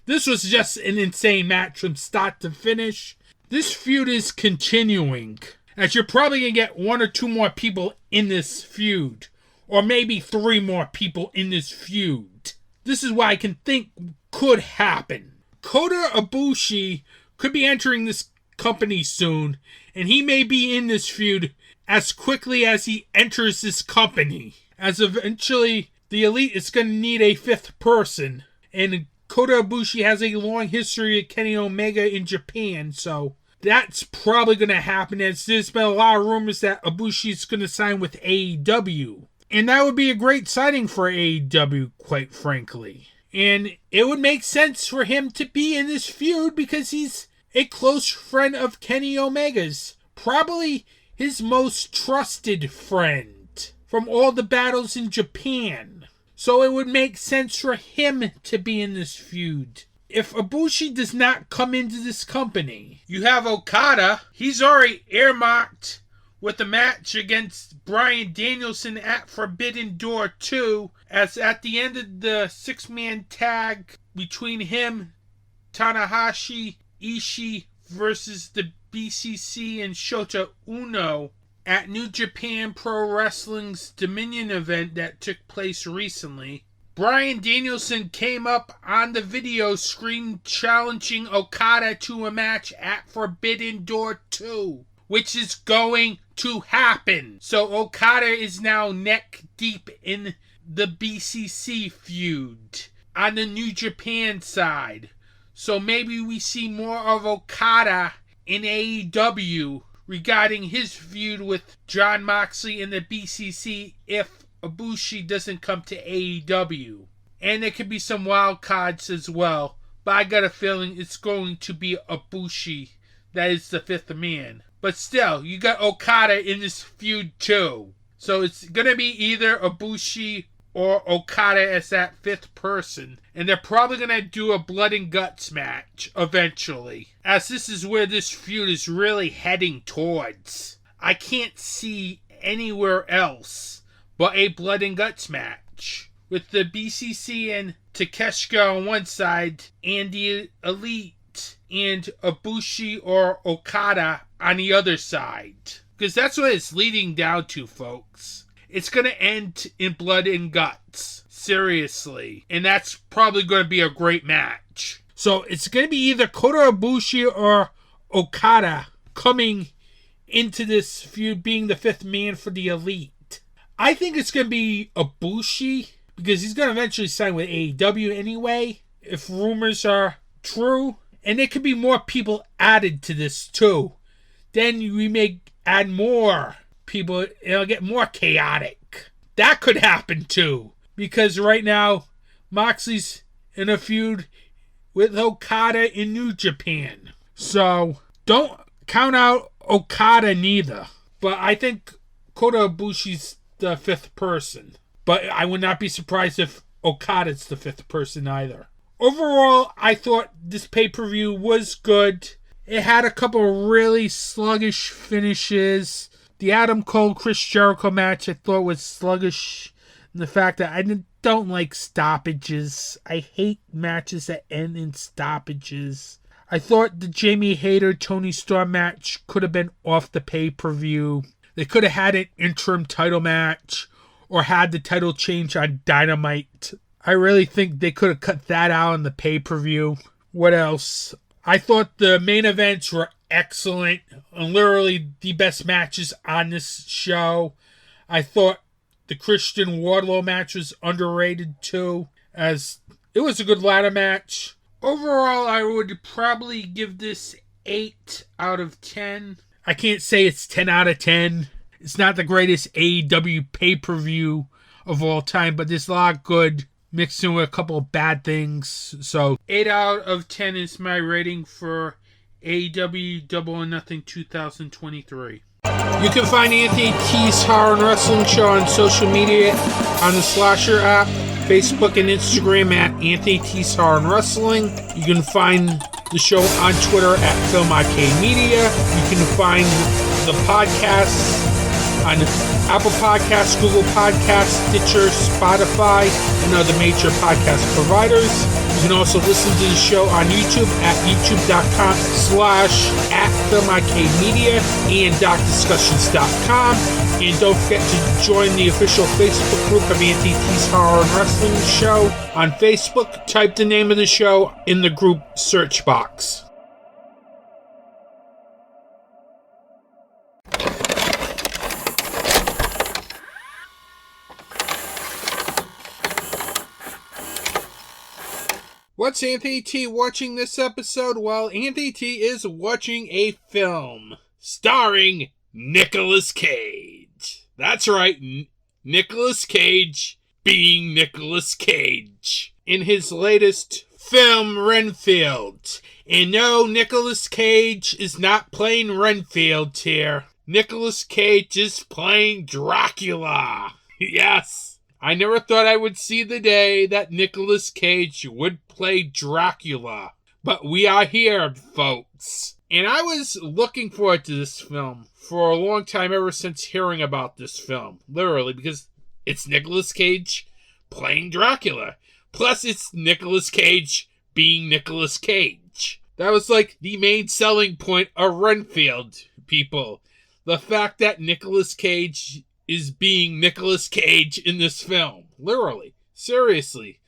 This was just an insane match from start to finish. This feud is continuing, as you're probably going to get 1 or 2 more people in this feud, or maybe 3 more people in this feud. This is what I can think could happen. Kota Ibushi could be entering this company soon, and he may be in this feud as quickly as he enters this company, as eventually the Elite is going to need a 5th person, and Kota Ibushi has a long history of Kenny Omega in Japan, so that's probably going to happen, as there's been a lot of rumors that Ibushi is going to sign with AEW. And that would be a great signing for AEW, quite frankly. And it would make sense for him to be in this feud because he's a close friend of Kenny Omega's. Probably his most trusted friend from all the battles in Japan. So it would make sense for him to be in this feud. If Ibushi does not come into this company, you have Okada. He's already earmarked with a match against Bryan Danielson at Forbidden Door 2, as at the end of the 6-man tag between him, Tanahashi, Ishii versus the BCC and Shota Uno at New Japan Pro Wrestling's Dominion event that took place recently. Bryan Danielson came up on the video screen challenging Okada to a match at Forbidden Door 2, which is going to happen. So Okada is now neck deep in the BCC feud on the New Japan side. So maybe we see more of Okada in AEW regarding his feud with Jon Moxley in the BCC if Ibushi doesn't come to AEW. And there could be some wild cards as well, but I got a feeling it's going to be Ibushi that is the fifth man. But still, you got Okada in this feud too. So it's going to be either Ibushi or Okada as that fifth person. And they're probably going to do a blood and guts match eventually, as this is where this feud is really heading towards. I can't see anywhere else but a blood and guts match, with the BCC and Takeshita on one side, and the Elite and Ibushi or Okada on the other side. Because that's what it's leading down to, folks. It's going to end in blood and guts. Seriously. And that's probably going to be a great match. So it's going to be either Kota Ibushi or Okada coming into this feud, being the fifth man for the Elite. I think it's going to be Ibushi, because he's going to eventually sign with AEW anyway, if rumors are true. And there could be more people added to this too. Then we may add more people. It'll get more chaotic. That could happen too. Because right now, Moxley's in a feud with Okada in New Japan. So, don't count out Okada neither. But I think Kota Ibushi's the fifth person. But I would not be surprised if Okada's the fifth person either. Overall, I thought this pay-per-view was good. It had a couple really sluggish finishes. The Adam Cole-Chris Jericho match I thought was sluggish. And the fact that I don't like stoppages. I hate matches that end in stoppages. I thought the Jamie Hayter-Tony Storm match could have been off the pay-per-view. They could have had an interim title match or had the title change on Dynamite. I really think they could have cut that out on the pay-per-view. What else? I thought the main events were excellent and literally the best matches on this show. I thought the Christian Wardlow match was underrated too, as it was a good ladder match. Overall, I would probably give this 8 out of 10. I can't say it's 10 out of 10. It's not the greatest AEW pay-per-view of all time, but there's a lot good mixed in with a couple of bad things. So 8 out of 10 is my rating for AEW Double or Nothing 2023. You can find Anthony T's Horror and Wrestling Show on social media on the Slasher app, Facebook and Instagram at Anthony T's Horror and Wrestling. You can find the show on Twitter at Film Arcade Media. You can find the podcast on Apple Podcasts, Google Podcasts, Stitcher, Spotify, and other major podcast providers. You can also listen to the show on YouTube at youtube.com/@FilmArcadeMedia and DocDiscussions.com. And don't forget to join the official Facebook group of Anthony T's Horror and Wrestling Show. On Facebook, type the name of the show in the group search box. What's Anthony T watching this episode? Well, Anthony T is watching a film starring Nicolas Cage. That's right, Nicolas Cage being Nicolas Cage in his latest film, Renfield. And no, Nicolas Cage is not playing Renfield here. Nicolas Cage is playing Dracula. Yes, I never thought I would see the day that Nicolas Cage would play Dracula. But we are here, folks. And I was looking forward to this film for a long time, ever since hearing about this film. Literally, because it's Nicolas Cage playing Dracula. Plus, it's Nicolas Cage being Nicolas Cage. That was like the main selling point of Renfield, people. The fact that Nicolas Cage is being Nicolas Cage in this film. Literally. Seriously.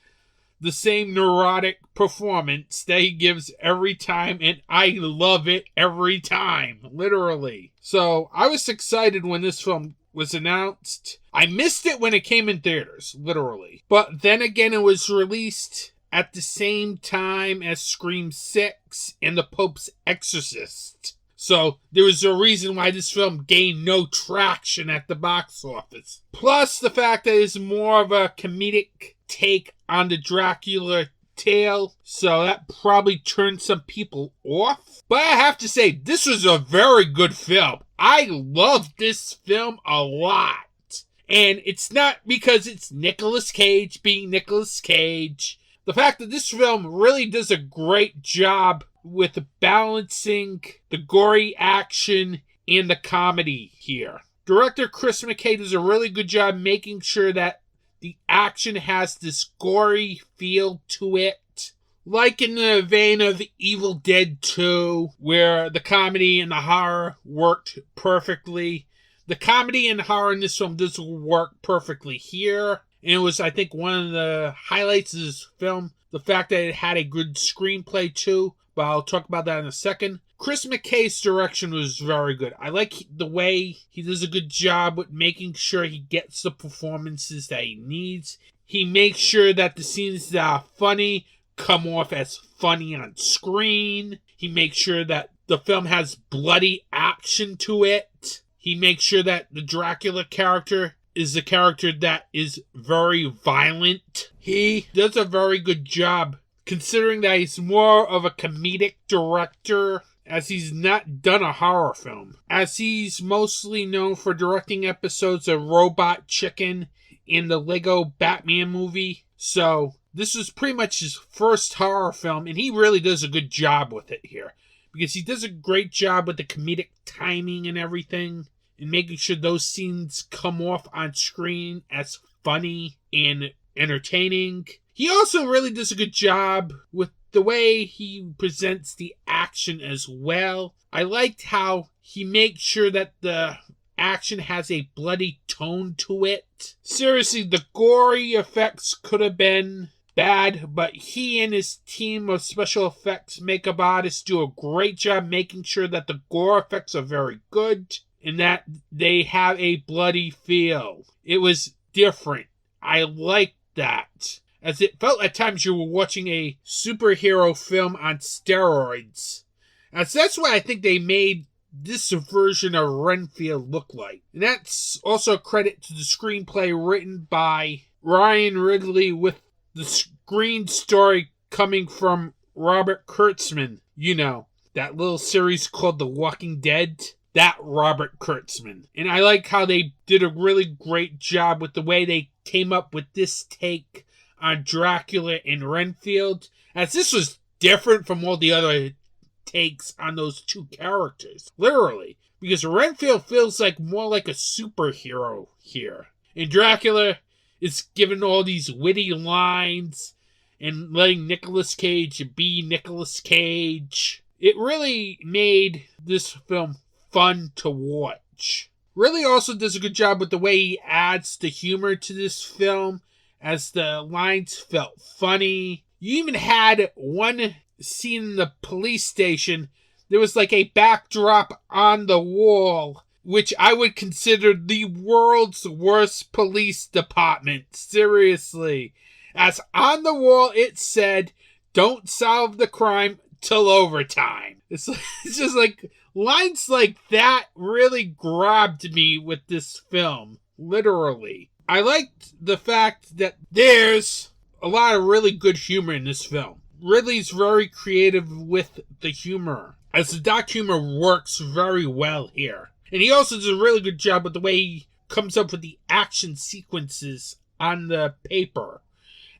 The same neurotic performance that he gives every time, and I love it every time. Literally. So, I was excited when this film was announced. I missed it when it came in theaters. Literally. But then again, it was released at the same time as Scream 6 and The Pope's Exorcist. So, there was a reason why this film gained no traction at the box office. Plus, the fact that it's more of a comedic take on the Dracula tale. So, that probably turned some people off. But I have to say, this was a very good film. I loved this film a lot. And it's not because it's Nicolas Cage being Nicolas Cage. The fact that this film really does a great job with balancing the gory action and the comedy here. Director Chris McKay does a really good job making sure that the action has this gory feel to it. Like in the vein of Evil Dead 2, where the comedy and the horror worked perfectly. The comedy and horror in this film does work perfectly here. And it was, I think, one of the highlights of this film. The fact that it had a good screenplay too. But I'll talk about that in a second. Chris McKay's direction was very good. I like the way he does a good job with making sure he gets the performances that he needs. He makes sure that the scenes that are funny come off as funny on screen. He makes sure that the film has bloody action to it. He makes sure that the Dracula character is a character that is very violent. He does a very good job, considering that he's more of a comedic director, as he's not done a horror film. As he's mostly known for directing episodes of Robot Chicken in the Lego Batman movie. So, this was pretty much his first horror film, and he really does a good job with it here. Because he does a great job with the comedic timing and everything, and making sure those scenes come off on screen as funny and entertaining. He also really does a good job with the way he presents the action as well. I liked how he makes sure that the action has a bloody tone to it. Seriously, the gory effects could have been bad, but he and his team of special effects makeup artists do a great job making sure that the gore effects are very good and that they have a bloody feel. It was different. I liked that, as it felt at times you were watching a superhero film on steroids. As that's what I think they made this version of Renfield look like. And that's also a credit to the screenplay written by Ryan Ridley, with the screen story coming from Robert Kurtzman. You know, that little series called The Walking Dead. That Robert Kurtzman. And I like how they did a really great job with the way they came up with this take on Dracula and Renfield, as this was different from all the other takes on those two characters. Literally. Because Renfield feels like more like a superhero here. And Dracula is given all these witty lines and letting Nicolas Cage be Nicolas Cage. It really made this film fun to watch. Really also does a good job with the way he adds the humor to this film, as the lines felt funny. You even had one scene in the police station. There was like a backdrop on the wall, which I would consider the world's worst police department. Seriously. As on the wall it said, "Don't solve the crime till overtime." It's just like lines like that really grabbed me with this film. Literally. I liked the fact that there's a lot of really good humor in this film. Ridley's very creative with the humor, as the dark humor works very well here. And he also does a really good job with the way he comes up with the action sequences on the paper,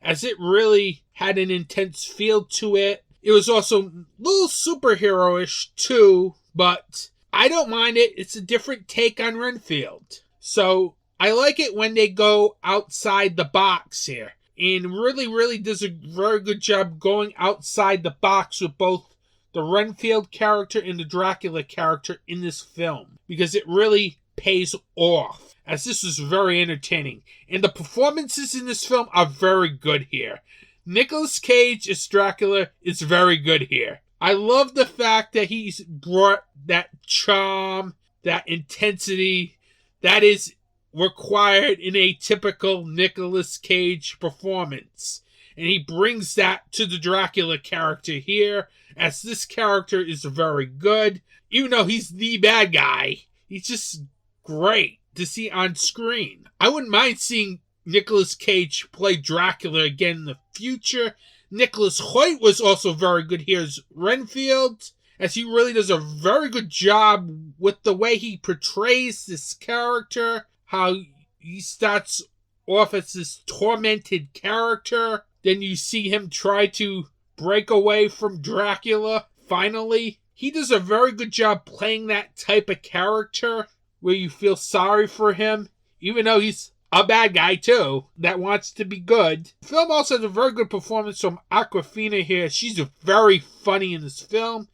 as it really had an intense feel to it. It was also a little superhero-ish too, but I don't mind it. It's a different take on Renfield. So I like it when they go outside the box here. And really does a very good job going outside the box with both the Renfield character and the Dracula character in this film. Because it really pays off, as this is very entertaining. And the performances in this film are very good here. Nicolas Cage as Dracula is very good here. I love the fact that he's brought that charm, that intensity that is required in a typical Nicolas Cage performance. And he brings that to the Dracula character here, as this character is very good. Even though he's the bad guy, he's just great to see on screen. I wouldn't mind seeing Nicolas Cage play Dracula again in the future. Nicholas Hoyt was also very good here as Renfield, as he really does a very good job with the way he portrays this character, how he starts off as this tormented character, then you see him try to break away from Dracula, finally. He does a very good job playing that type of character, where you feel sorry for him, even though he's a bad guy too, that wants to be good. The film also has a very good performance from Awkwafina here. She's very funny in this film.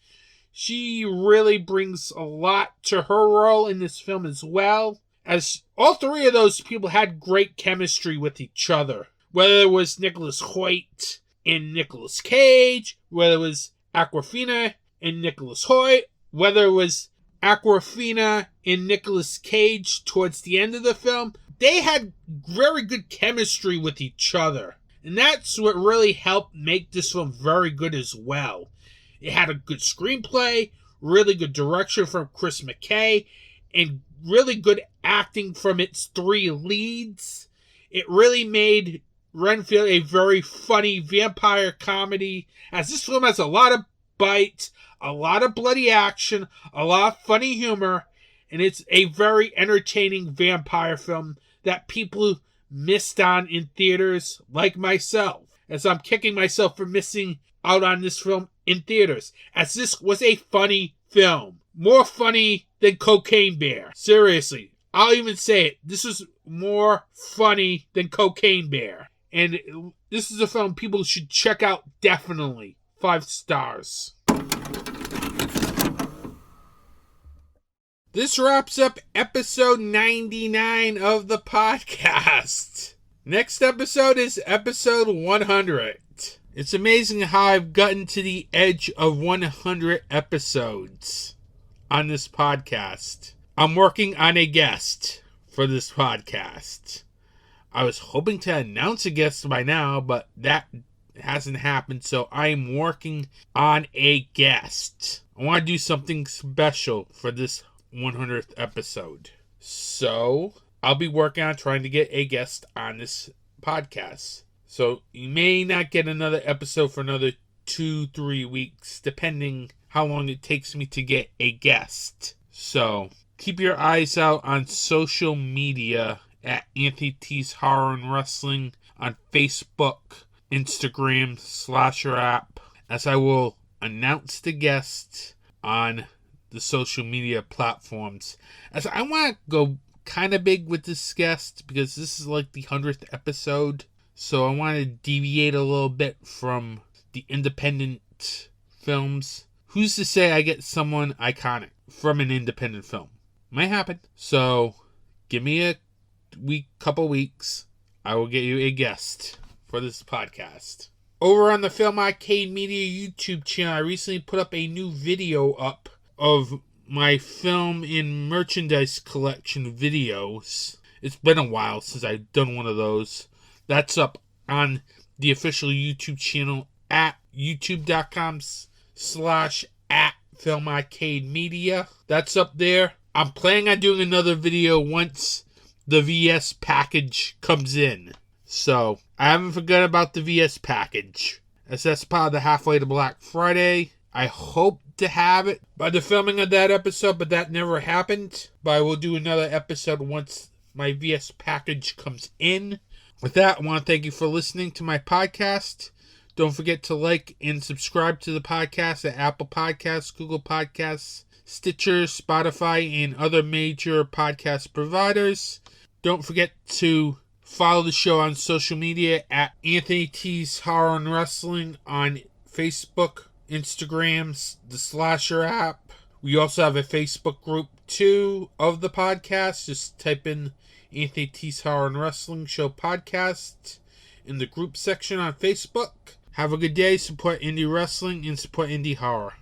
She really brings a lot to her role in this film as well, as all three of those people had great chemistry with each other. Whether it was Nicholas Hoyt and Nicolas Cage, whether it was Awkwafina and Nicholas Hoyt, whether it was Awkwafina and Nicolas Cage towards the end of the film, they had very good chemistry with each other. And that's what really helped make this film very good as well. It had a good screenplay, really good direction from Chris McKay, and really good acting from its three leads. It really made Renfield a very funny vampire comedy, as this film has a lot of bite, a lot of bloody action, a lot of funny humor, and it's a very entertaining vampire film that people missed on in theaters, like myself, as I'm kicking myself for missing out on this film in theaters, as this was a funny film. More funny than Cocaine Bear. Seriously, I'll even say it. This is more funny than Cocaine Bear. And this is a film people should check out, definitely. 5 stars. This wraps up episode 99 of the podcast. Next episode is episode 100. It's amazing how I've gotten to the edge of 100 episodes on this podcast. I'm working on a guest for this podcast. I was hoping to announce a guest by now, but that hasn't happened, so I'm working on a guest. I want to do something special for this 100th episode. So I'll be working on trying to get a guest on this podcast. So you may not get another episode for another 2-3 weeks, depending how long it takes me to get a guest. So keep your eyes out on social media at Anthony T's Horror and Wrestling on Facebook, Instagram, Slasher app, as I will announce the guest on the social media platforms. As I want to go kind of big with this guest, because this is like the 100th episode, so I want to deviate a little bit from the independent films. Who's to say I get someone iconic from an independent film? Might happen. So give me a couple weeks. I will get you a guest for this podcast. Over on the Film Arcade Media YouTube channel, I recently put up a new video up of my film and merchandise collection videos. It's been a while since I've done one of those. That's up on the official YouTube channel at youtube.com/@filmarcademedia. That's up there. I'm planning on doing another video once the VS package comes in. So I haven't forgotten about the VS package, as that's part of the Halfway to Black Friday. I hope to have it by the filming of that episode, but that never happened. But I will do another episode once my VS package comes in With that, I want to thank you for listening to my podcast. Don't forget to like and subscribe to the podcast at Apple Podcasts, Google Podcasts, Stitcher, Spotify, and other major podcast providers. Don't forget to follow the show on social media at Anthony T's Horror and Wrestling on Facebook, Instagram, the Slasher app. We also have a Facebook group too of the podcast. Just type in Anthony T's Horror and Wrestling Show podcast in the group section on Facebook. Have a good day. Support indie wrestling and support indie horror.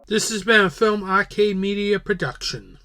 This has been a Film Arcade Media production.